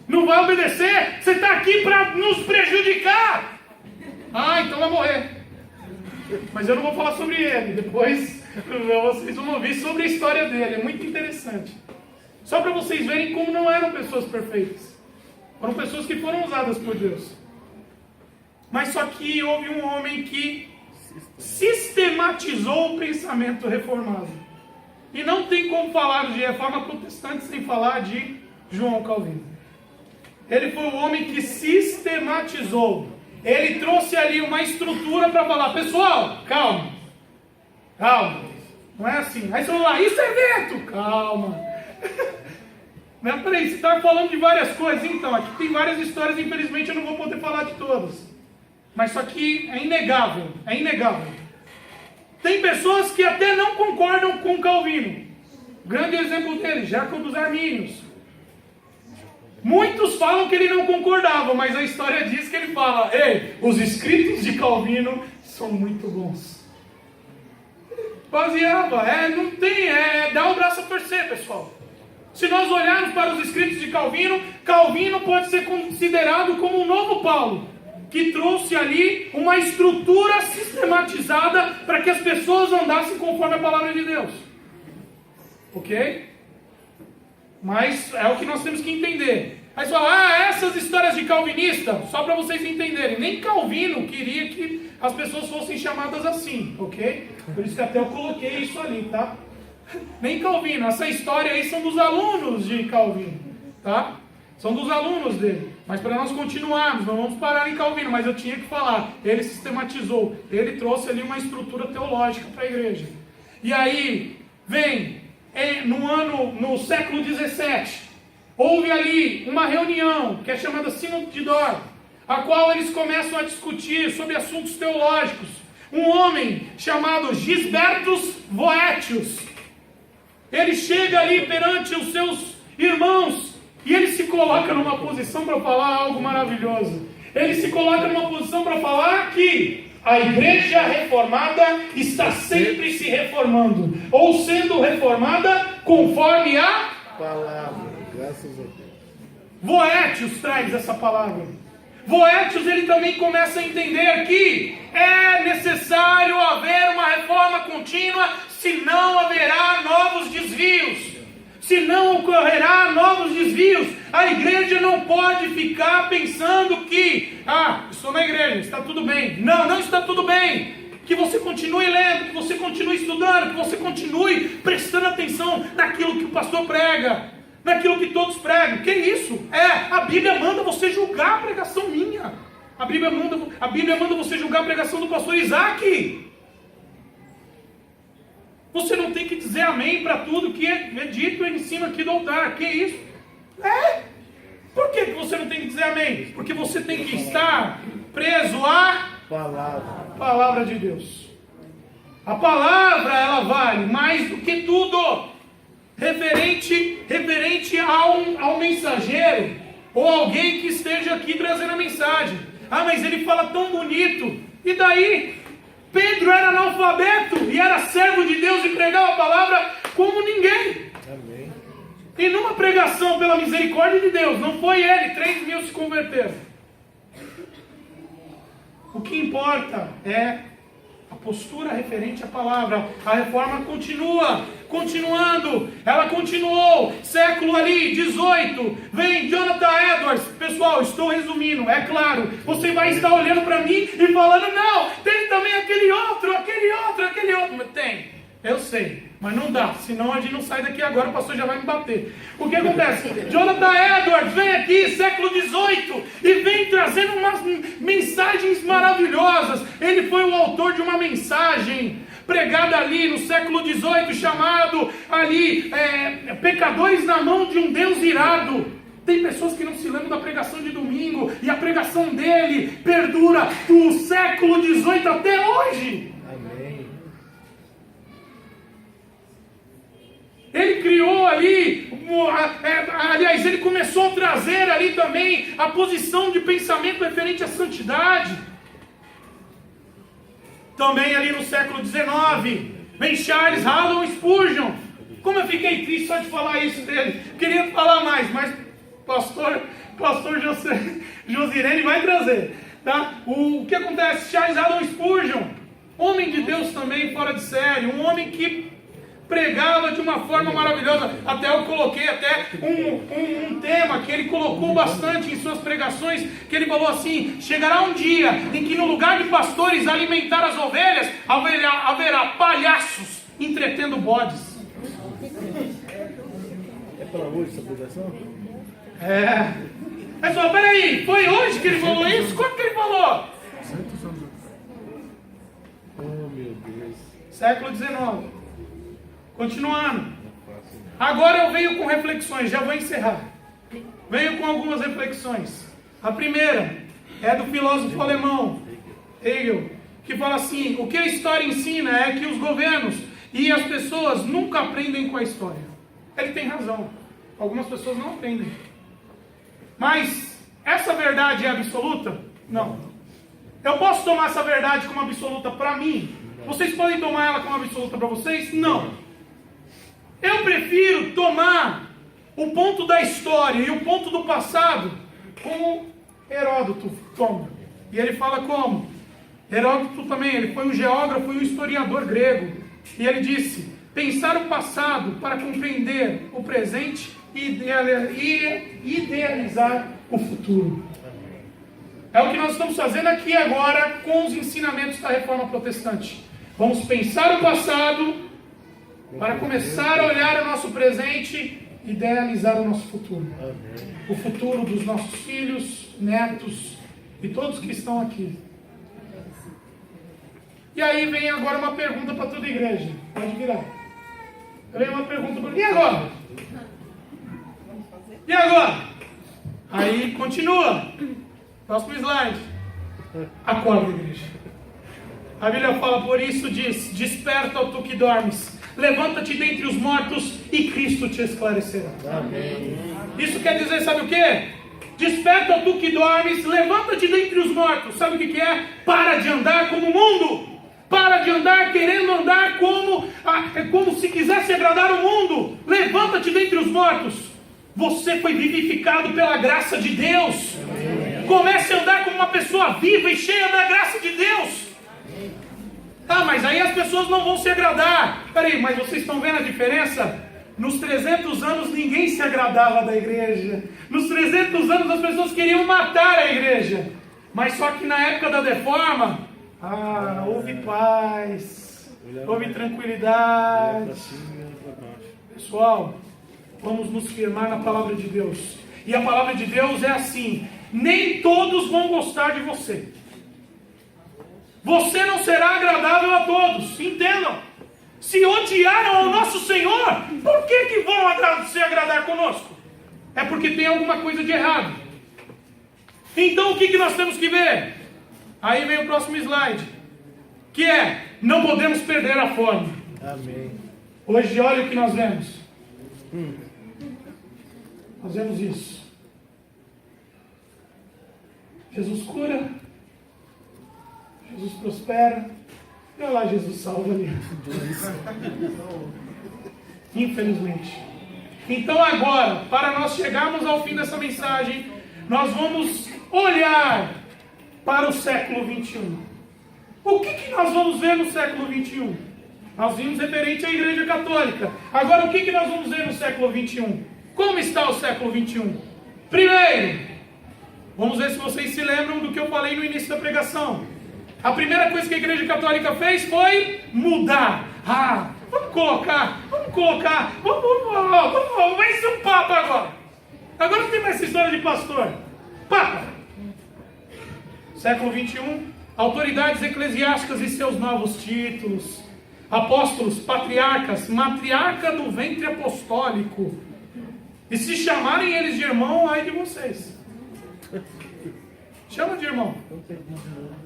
Não vai obedecer? Você está aqui para nos prejudicar. Ah, então vai morrer. Mas eu não vou falar sobre ele. Depois vocês vão ouvir sobre a história dele. É muito interessante. Só para vocês verem como não eram pessoas perfeitas. Foram pessoas que foram usadas por Deus. Mas só que houve um homem que sistematizou o pensamento reformado. E não tem como falar de reforma protestante sem falar de João Calvino. Ele foi o homem que sistematizou. Ele trouxe ali uma estrutura para falar, pessoal, calma. Não é assim. Aí você vai lá, isso é vento. Calma. Não, peraí, você está falando de várias coisas. Então, aqui tem várias histórias, infelizmente eu não vou poder falar de todas. Mas isso aqui é inegável. Tem pessoas que até não concordam com Calvino. O grande exemplo dele, Jacob dos Armínios. Muitos falam que ele não concordava, mas a história diz que ele fala, ei, os escritos de Calvino são muito bons. Baseava, não tem, dá o braço a torcer, pessoal. Se nós olharmos para os escritos de Calvino, Calvino pode ser considerado como um novo Paulo, que trouxe ali uma estrutura sistematizada para que as pessoas andassem conforme a palavra de Deus. Ok? Mas é o que nós temos que entender. Aí você fala, essas histórias de calvinista, só para vocês entenderem, nem Calvino queria que as pessoas fossem chamadas assim, ok? Por isso que até eu coloquei isso ali, tá? Nem Calvino, essa história aí são dos alunos de Calvino, tá? São dos alunos dele. Mas para nós continuarmos, não vamos parar em Calvino, mas eu tinha que falar, ele sistematizou, ele trouxe ali uma estrutura teológica para a igreja. E aí, vem... no século XVII, houve ali uma reunião, que é chamada Sínodo de Dort, a qual eles começam a discutir sobre assuntos teológicos. Um homem chamado Gisbertus Boetius, ele chega ali perante os seus irmãos, e ele se coloca numa posição para falar algo maravilhoso. Ele se coloca numa posição para falar que a igreja reformada está sempre se reformando, ou sendo reformada conforme a Palavra, graças a Deus. Boetius traz essa palavra. Boetius, ele também começa a entender que é necessário haver uma reforma contínua, senão haverá novos desvios. Se não ocorrerá novos desvios, a igreja não pode ficar pensando que, estou na igreja, está tudo bem. Não, não está tudo bem. Que você continue lendo, que você continue estudando, que você continue prestando atenção naquilo que o pastor prega, naquilo que todos pregam. Que isso? A Bíblia manda você julgar a pregação minha. A Bíblia manda você julgar a pregação do pastor Isaac. Você não tem que dizer amém para tudo que é dito em cima aqui do altar. Que isso? Por que você não tem que dizer amém? Porque você tem que estar preso à palavra de Deus. A palavra, ela vale mais do que tudo. Referente ao mensageiro, ou alguém que esteja aqui trazendo a mensagem. Mas ele fala tão bonito. E daí? Pedro era analfabeto e era servo de Deus e pregava a palavra como ninguém. Amém. E numa pregação pela misericórdia de Deus, não foi ele, 3.000 se converteram. O que importa é a postura referente à palavra. A reforma continuando, ela continuou, século ali, 18, vem Jonathan Edwards. Pessoal, estou resumindo, é claro, você vai estar olhando para mim e falando, não, tem também aquele outro. Tem, eu sei, mas não dá, senão a gente não sai daqui agora, o pastor já vai me bater. O que acontece? Jonathan Edwards vem aqui, século 18, e vem trazendo umas mensagens maravilhosas. Ele foi o autor de uma mensagem pregada ali no século 18, chamado ali, pecadores na mão de um Deus irado. Tem pessoas que não se lembram da pregação de domingo, e a pregação dele perdura do século 18 até hoje. Amém. Ele criou ali, aliás, ele começou a trazer ali também a posição de pensamento referente à santidade. Também ali no século XIX, vem Charles Haddon Spurgeon. Como eu fiquei triste só de falar isso dele. Queria falar mais, mas pastor Josirene vai trazer. Tá? O que acontece? Charles Haddon Spurgeon, homem de Deus também, fora de série, um homem que pregava de uma forma maravilhosa. Até eu coloquei um tema que ele colocou bastante em suas pregações, que ele falou assim: chegará um dia em que no lugar de pastores alimentar as ovelhas, haverá palhaços entretendo bodes. É para hoje essa pregação? Pessoal, peraí, foi hoje que ele falou isso? Quando que ele falou? Oh, meu Deus. Século XIX. Continuando. Agora eu venho com reflexões, já vou encerrar. Venho com algumas reflexões. A primeira é do filósofo alemão Hegel, que fala assim: o que a história ensina é que os governos e as pessoas nunca aprendem com a história. Ele tem razão. Algumas pessoas não aprendem. Mas essa verdade é absoluta? Não. Eu posso tomar essa verdade como absoluta para mim? Vocês podem tomar ela como absoluta para vocês? Não. Eu prefiro tomar o ponto da história e o ponto do passado como Heródoto toma. E ele fala como? Heródoto também, ele foi um geógrafo e um historiador grego. E ele disse: pensar o passado para compreender o presente e idealizar o futuro. É o que nós estamos fazendo aqui agora com os ensinamentos da Reforma Protestante. Vamos pensar o passado para começar a olhar o nosso presente e idealizar o nosso futuro. O futuro dos nossos filhos, netos e todos que estão aqui. E aí vem agora uma pergunta para toda a igreja. Pode virar. Vem uma pergunta para... E agora? E agora? Aí continua. Próximo slide. Acorda, igreja. A Bíblia fala: por isso diz: desperta, ó tu que dormes, levanta-te dentre os mortos e Cristo te esclarecerá. Amém. Isso quer dizer, sabe o que? Desperta, ó tu que dormes, levanta-te dentre os mortos. Sabe o que é? Para de andar como o mundo. Para de andar querendo andar como se quisesse agradar o mundo. Levanta-te dentre os mortos. Você foi vivificado pela graça de Deus. Comece a andar como uma pessoa viva e cheia da graça de Deus. Mas aí as pessoas não vão se agradar. Peraí, mas vocês estão vendo a diferença? Nos 300 anos ninguém se agradava da igreja. Nos 300 anos as pessoas queriam matar a igreja. Mas só que na época da reforma, houve paz, houve tranquilidade. Pessoal, vamos nos firmar na palavra de Deus. E a palavra de Deus é assim: nem todos vão gostar de você. Você não será agradável a todos. Entendam. Se odiaram ao nosso Senhor, por que vão se agradar conosco? É porque tem alguma coisa de errado. Então o que nós temos que ver? Aí vem o próximo slide. Que é, não podemos perder a forma. Amém. Hoje olha o que nós vemos. Nós vemos isso. Jesus cura. Jesus prospera. E olha lá, Jesus salva ali. Infelizmente. Então agora, para nós chegarmos ao fim dessa mensagem, nós vamos olhar para o século 21. O que nós vamos ver no século 21? Nós vimos referente à Igreja Católica. Agora, o que nós vamos ver no século 21? Como está o século 21? Primeiro, vamos ver se vocês se lembram do que eu falei no início da pregação. A primeira coisa que a Igreja Católica fez foi mudar. Vamos colocar, vai ser um Papa agora. Agora não tem mais essa história de pastor. Papa. Século 21, autoridades eclesiásticas e seus novos títulos. Apóstolos, patriarcas, matriarca do ventre apostólico. E se chamarem eles de irmão, ai de vocês. Chama de irmão.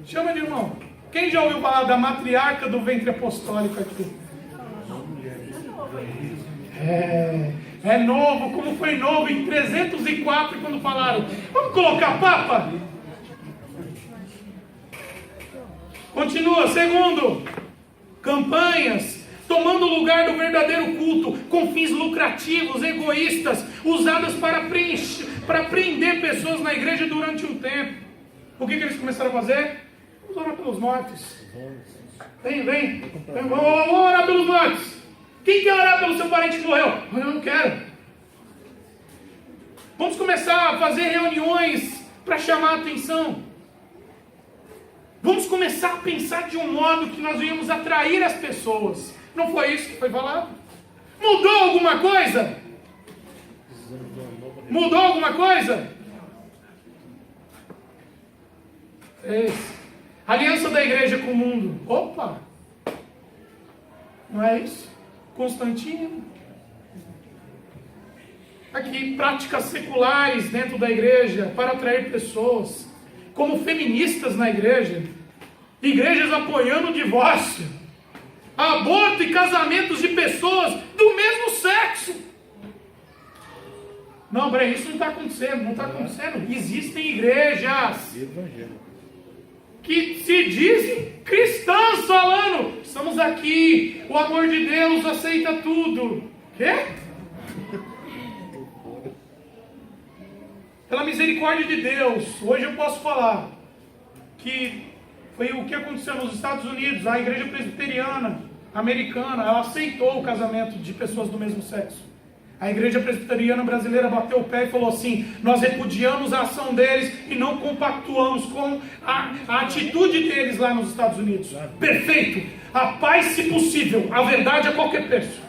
Chama de irmão. Quem já ouviu falar da matriarca do ventre apostólico aqui? É novo, como foi novo em 304 quando falaram, vamos colocar Papa? Continua, segundo, campanhas tomando o lugar do verdadeiro culto, com fins lucrativos, egoístas, usadas para prender pessoas na igreja durante um tempo. O que eles começaram a fazer? Vamos orar pelos mortos. Vem, vamos orar pelos mortos. Quem quer orar pelo seu parente que morreu? Eu não quero. Vamos começar a fazer reuniões para chamar a atenção. Vamos começar a pensar de um modo que nós íamos atrair as pessoas. Não foi isso que foi falado? Mudou alguma coisa? Mudou alguma coisa? Aliança da igreja com o mundo. Opa! Não é isso? Constantino. Aqui, práticas seculares dentro da igreja para atrair pessoas. Como feministas na igreja. Igrejas apoiando o divórcio. Aborto e casamentos de pessoas do mesmo sexo. Não, Breno, isso não está acontecendo. Não está acontecendo. Existem igrejas que se dizem cristãs falando, estamos aqui, o amor de Deus aceita tudo. Quê? Pela misericórdia de Deus, hoje eu posso falar que foi o que aconteceu nos Estados Unidos. A igreja presbiteriana americana, ela aceitou o casamento de pessoas do mesmo sexo. A igreja presbiteriana brasileira bateu o pé e falou assim, nós repudiamos a ação deles e não compactuamos com a atitude deles lá nos Estados Unidos. Perfeito! A paz se possível, a verdade a qualquer preço.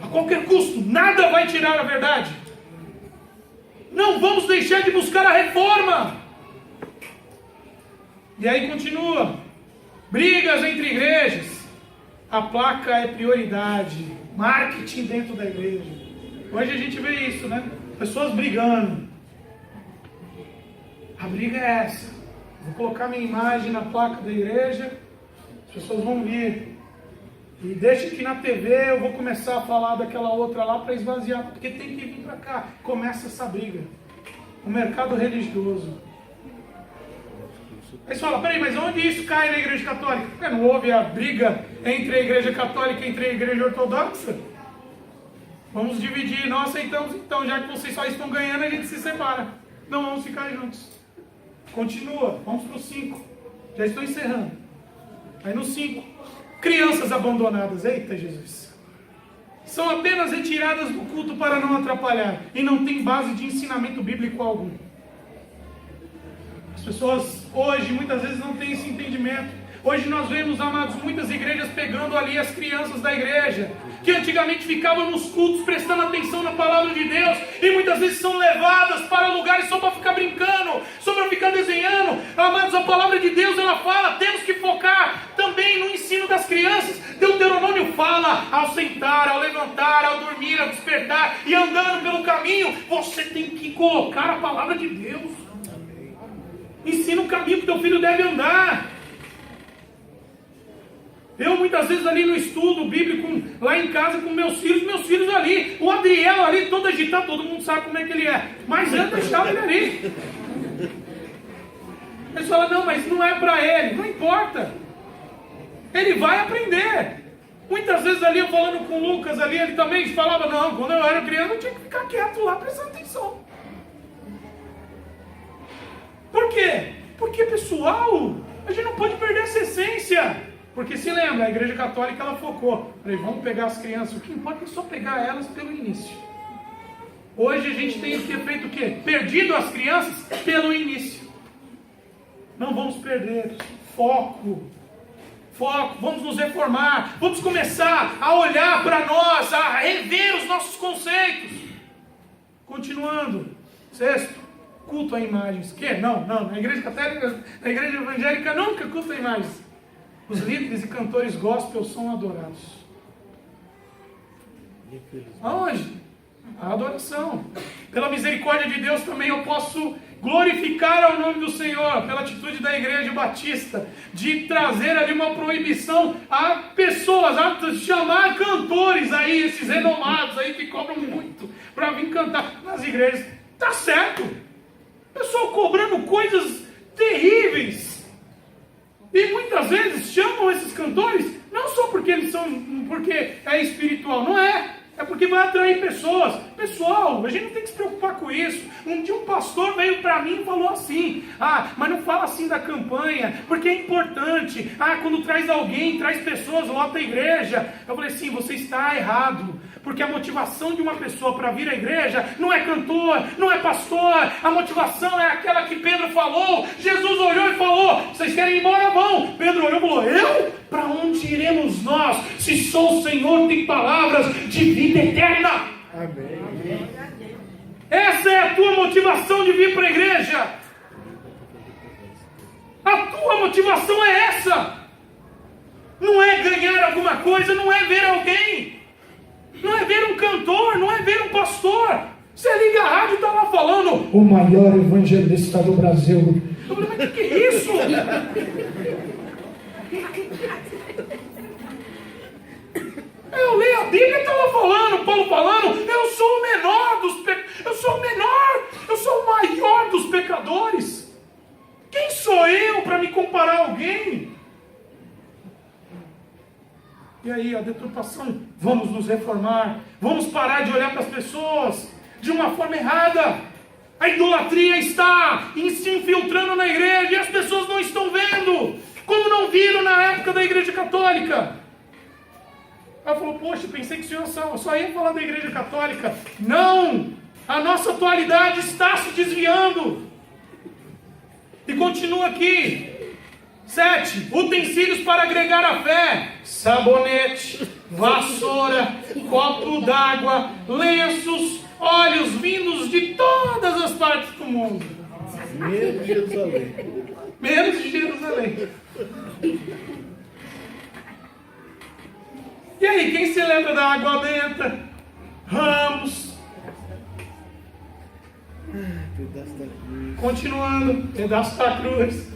A qualquer custo, nada vai tirar a verdade. Não vamos deixar de buscar a reforma. E aí continua. Brigas entre igrejas. A placa é prioridade. Marketing dentro da igreja. Hoje a gente vê isso, né? Pessoas brigando. A briga é essa. Vou colocar minha imagem na placa da igreja. As pessoas vão vir. E deixa que na TV eu vou começar a falar daquela outra lá para esvaziar. Porque tem que vir para cá. Começa essa briga. O mercado religioso. Aí você fala, peraí, mas onde isso cai na igreja católica? Porque não houve a briga entre a igreja católica e entre a igreja ortodoxa? Vamos dividir, não aceitamos então, já que vocês só estão ganhando, a gente se separa. Não vamos ficar juntos. Continua, vamos para o 5. Já estou encerrando. Aí no 5, crianças abandonadas. Eita Jesus. São apenas retiradas do culto para não atrapalhar. E não tem base de ensinamento bíblico algum. As pessoas hoje muitas vezes não têm esse entendimento. Hoje nós vemos, amados, muitas igrejas pegando ali as crianças da igreja, que antigamente ficavam nos cultos prestando atenção na palavra de Deus, e muitas vezes são levadas para lugares só para ficar brincando, só para ficar desenhando. Amados, a palavra de Deus, ela fala, temos que focar também no ensino das crianças. Deuteronômio fala, ao sentar, ao levantar, ao dormir, ao despertar e andando pelo caminho, você tem que colocar a palavra de Deus. Ensina o caminho que teu filho deve andar. Eu muitas vezes ali no estudo bíblico, lá em casa com meus filhos ali, o Adriel ali todo agitado, todo mundo sabe como é que ele é, mas eu deixava ele ali. Eles falam, não, mas não é para ele, não importa, ele vai aprender. Muitas vezes ali eu falando com o Lucas ali, ele também falava, não, quando eu era criança eu tinha que ficar quieto lá, prestando atenção. Por quê? Porque, pessoal, a gente não pode perder essa essência. Porque se lembra, a igreja católica ela focou. Falei, vamos pegar as crianças, o que importa é só pegar elas pelo início. Hoje a gente tem feito o quê? Perdido as crianças pelo início. Não vamos perder foco, vamos nos reformar, vamos começar a olhar para nós, a rever os nossos conceitos. Continuando, sexto, culto a imagens. Que? Não, na igreja católica, na igreja evangélica nunca culto a imagens. Os líderes e cantores gospel são adorados. Aonde? A adoração. Pela misericórdia de Deus também eu posso glorificar ao nome do Senhor, pela atitude da igreja batista, de trazer ali uma proibição a pessoas, a chamar cantores aí, esses renomados aí que cobram muito, para vir cantar nas igrejas. Tá certo. Pessoal cobrando coisas terríveis. E muitas vezes chamam esses cantores, não só porque eles são, porque é espiritual, não é. É porque vai atrair pessoas. Pessoal, a gente não tem que se preocupar com isso. Um dia um pastor veio para mim e falou assim, mas não fala assim da campanha, porque é importante. Quando traz alguém, traz pessoas, lota a igreja. Eu falei assim, você está errado. Porque a motivação de uma pessoa para vir à igreja não é cantor, não é pastor. A motivação é aquela que Pedro falou. Jesus olhou e falou, vocês querem ir embora? Vão. Pedro olhou e falou, eu? Para onde iremos nós? Se só o Senhor tem palavras de vida eterna. Amém. Essa é a tua motivação de vir para a igreja. A tua motivação é essa. Não é ganhar alguma coisa, não é ver alguém. Não é ver um cantor, não é ver um pastor. Você liga a rádio e está lá falando o maior evangelista do Brasil. Eu falei, mas que é isso? Eu leio a Bíblia e está lá falando, Paulo falando, eu sou o menor dos pecadores, eu sou o maior dos pecadores. Quem sou eu para me comparar a alguém? E aí a deturpação, vamos nos reformar, vamos parar de olhar para as pessoas de uma forma errada. A idolatria está se infiltrando na igreja e as pessoas não estão vendo, como não viram na época da igreja católica. Ela falou, poxa, pensei que o senhor só ia falar da igreja católica. Não, a nossa atualidade está se desviando. E continua aqui. 7. Utensílios para agregar a fé. Sabonete, vassoura, copo d'água, lenços, óleos vindos de todas as partes do mundo. Menos de Jerusalém. Menos de Jerusalém. E aí, quem se lembra da água benta? Ramos. Pedaço da cruz. Continuando, pedaço da cruz.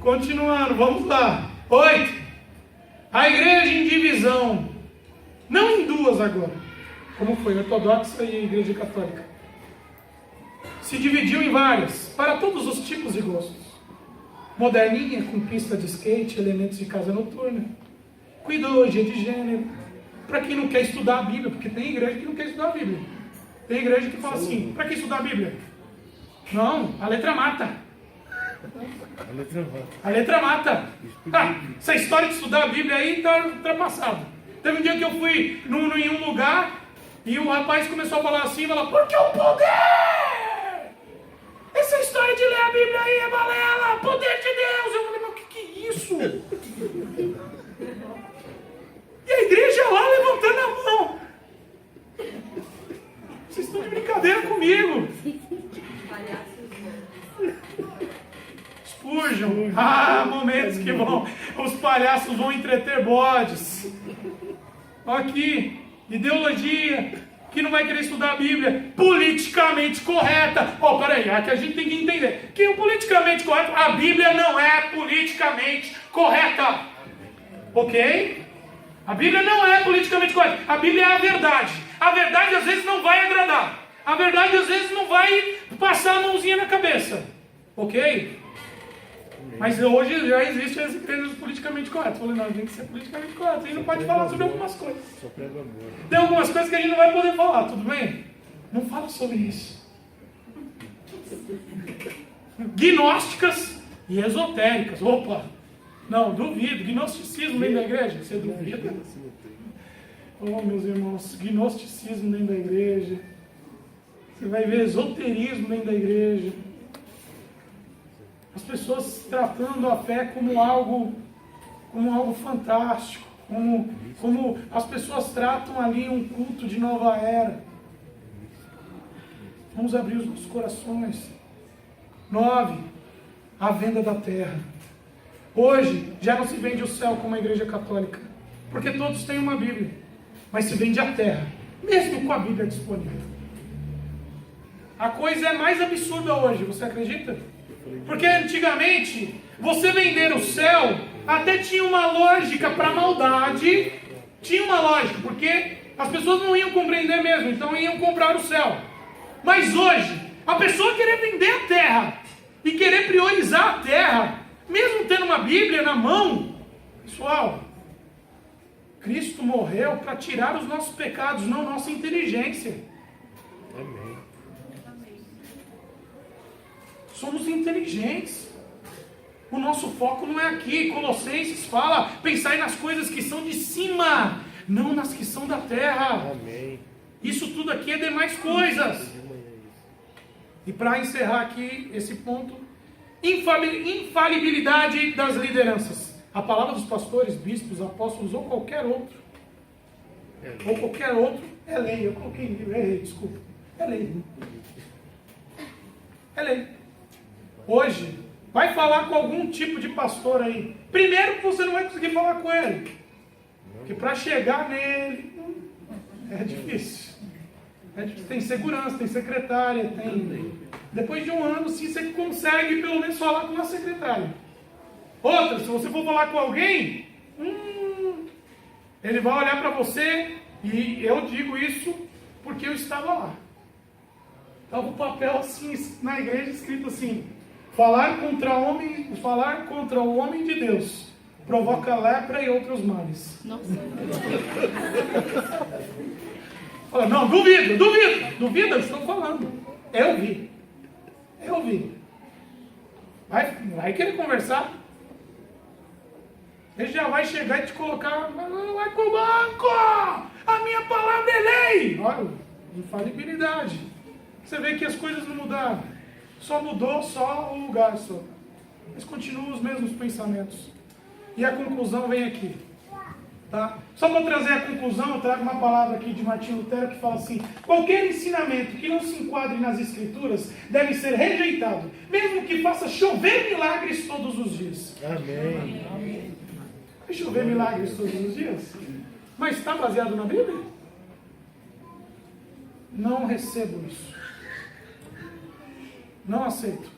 Continuando, vamos lá. 8. A igreja em divisão. Não em duas agora, como foi a ortodoxa e a igreja católica. Se dividiu em várias, para todos os tipos e gostos. Moderninha, com pista de skate, elementos de casa noturna. Com ideologia de gênero. Para quem não quer estudar a Bíblia, porque tem igreja que não quer estudar a Bíblia. Tem igreja que fala assim, para que estudar a Bíblia? Não, a letra mata. A letra mata. Essa história de estudar a Bíblia aí está ultrapassada. Teve um dia que eu fui em um lugar e o rapaz começou a falar assim, porque o poder! Essa história de ler a Bíblia aí é balela, poder de Deus. Eu falei, mas o que é isso? E a igreja lá levantando a mão. Vocês estão de brincadeira comigo. Spurgeon. Momentos que vão. Os palhaços vão entreter bodes. Aqui, ideologia, que não vai querer estudar a Bíblia, politicamente correta. Peraí, aqui a gente tem que entender que o politicamente correto, a Bíblia não é politicamente correta. Ok? A Bíblia não é politicamente correta. A Bíblia é a verdade. A verdade às vezes não vai agradar. A verdade às vezes não vai passar a mãozinha na cabeça. Ok? Mas hoje já existem as igrejas politicamente corretas. Eu falei, não, tem que ser politicamente correto. A gente não pode falar sobre algumas coisas. Tem algumas coisas que a gente não vai poder falar, tudo bem? Não fala sobre isso. Gnósticas e esotéricas. Opa! Não, duvido. Gnosticismo dentro da igreja. Você duvida? Oh, meus irmãos, gnosticismo dentro da igreja. Você vai ver esoterismo dentro da igreja. As pessoas tratando a fé como algo fantástico, como as pessoas tratam ali um culto de nova era. Vamos abrir os nossos corações. 9. A venda da terra. Hoje já não se vende o céu como a igreja católica, porque todos têm uma Bíblia, mas se vende a terra, mesmo com a Bíblia disponível. A coisa é mais absurda hoje, você acredita? Porque antigamente, você vender o céu até tinha uma lógica para maldade. Tinha uma lógica, porque as pessoas não iam compreender mesmo, então iam comprar o céu. Mas hoje, a pessoa querer vender a terra e querer priorizar a terra, mesmo tendo uma Bíblia na mão, pessoal, Cristo morreu para tirar os nossos pecados, não nossa inteligência. Amém. Somos inteligentes. O nosso foco não é aqui. Colossenses fala, pensai nas coisas que são de cima, não nas que são da terra. Amém. Isso tudo aqui é demais coisas. E para encerrar aqui esse ponto, infalibilidade das lideranças. A palavra dos pastores, bispos, apóstolos ou qualquer outro. É lei. Eu coloquei, errei, desculpa. É lei. É lei. Hoje, vai falar com algum tipo de pastor aí. Primeiro que você não vai conseguir falar com ele. Porque para chegar nele, é difícil. Tem segurança, tem secretária, tem... Depois de um ano, sim, você consegue pelo menos falar com a secretária. Outra, se você for falar com alguém, ele vai olhar para você, e eu digo isso porque eu estava lá. Estava o papel assim, na igreja, escrito assim: falar contra o homem de Deus provoca lepra e outros males. Nossa. Fala, não, duvido, eu estou falando. Eu vi. Vai querer conversar? Ele já vai chegar e te colocar, vai pro banco! A minha palavra é lei! Olha, infalibilidade. Você vê que as coisas não mudaram. Só mudou o lugar só. Mas continuam os mesmos pensamentos. E a conclusão vem aqui. Tá? Só para trazer a conclusão, eu trago uma palavra aqui de Martinho Lutero que fala assim: qualquer ensinamento que não se enquadre nas Escrituras deve ser rejeitado, mesmo que faça chover milagres todos os dias. Amém. Vai chover milagres todos os dias? Mas está baseado na Bíblia? Não recebo isso. Não aceito.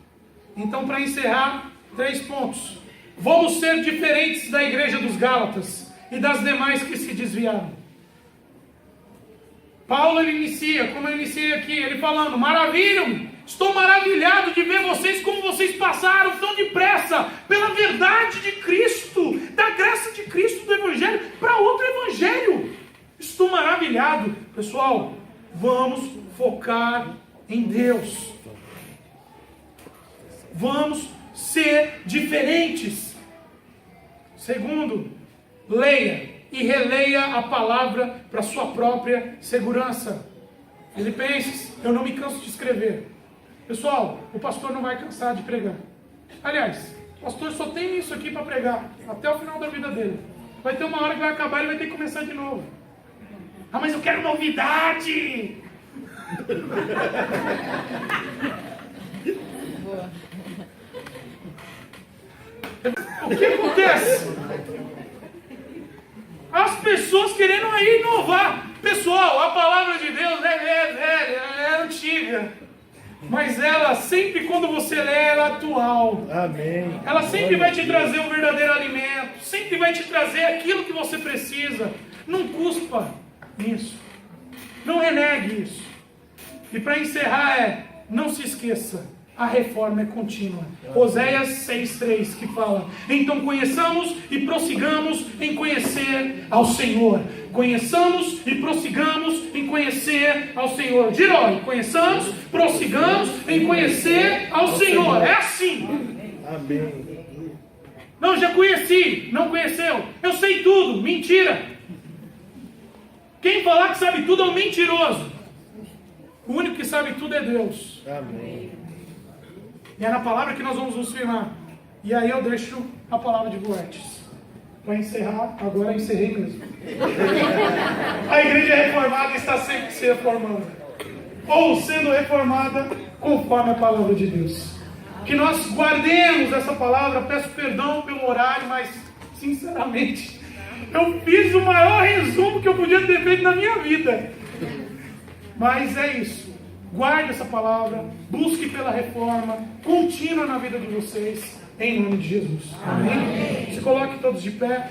Então, para encerrar, 3 pontos. Vamos ser diferentes da igreja dos Gálatas e das demais que se desviaram. Paulo, ele inicia, como eu iniciei aqui, ele falando: maravilham-me, estou maravilhado de ver vocês, como vocês passaram tão depressa pela verdade de Cristo, da graça de Cristo, do Evangelho, para outro Evangelho. Estou maravilhado. Pessoal, vamos focar em Deus. Vamos ser diferentes. Segundo, leia e releia a palavra para sua própria segurança. Filipenses, eu não me canso de escrever. Pessoal, o pastor não vai cansar de pregar. Aliás, o pastor só tem isso aqui para pregar até o final da vida dele. Vai ter uma hora que vai acabar e ele vai ter que começar de novo. Ah, mas eu quero novidade! O que acontece? As pessoas querendo aí inovar. Pessoal, a palavra de Deus é velha, é antiga. Mas ela sempre, quando você lê, ela é atual. Amém. Ela sempre vai te trazer o verdadeiro alimento. Sempre vai te trazer aquilo que você precisa. Não cuspa nisso. Não renegue isso. E para encerrar não se esqueça, a reforma é contínua. Oséias 6,3 que fala: então conheçamos e prossigamos em conhecer ao Senhor. Conheçamos e prossigamos em conhecer ao Senhor. Giroi, conheçamos, prossigamos em conhecer ao Senhor. É assim. Amém. Não, já conheci, não conheceu. Eu sei tudo, mentira. Quem falar que sabe tudo é um mentiroso. O único que sabe tudo é Deus. Amém. E é na palavra que nós vamos nos firmar. E aí eu deixo a palavra de Boetes. Para encerrar, agora encerrei mesmo. A igreja reformada está sempre se reformando. Ou sendo reformada conforme a palavra de Deus. Que nós guardemos essa palavra. Peço perdão pelo horário, mas sinceramente eu fiz o maior resumo que eu podia ter feito na minha vida. Mas é isso. Guarde essa palavra, busque pela reforma contínua na vida de vocês, em nome de Jesus. Amém? Se coloquem todos de pé.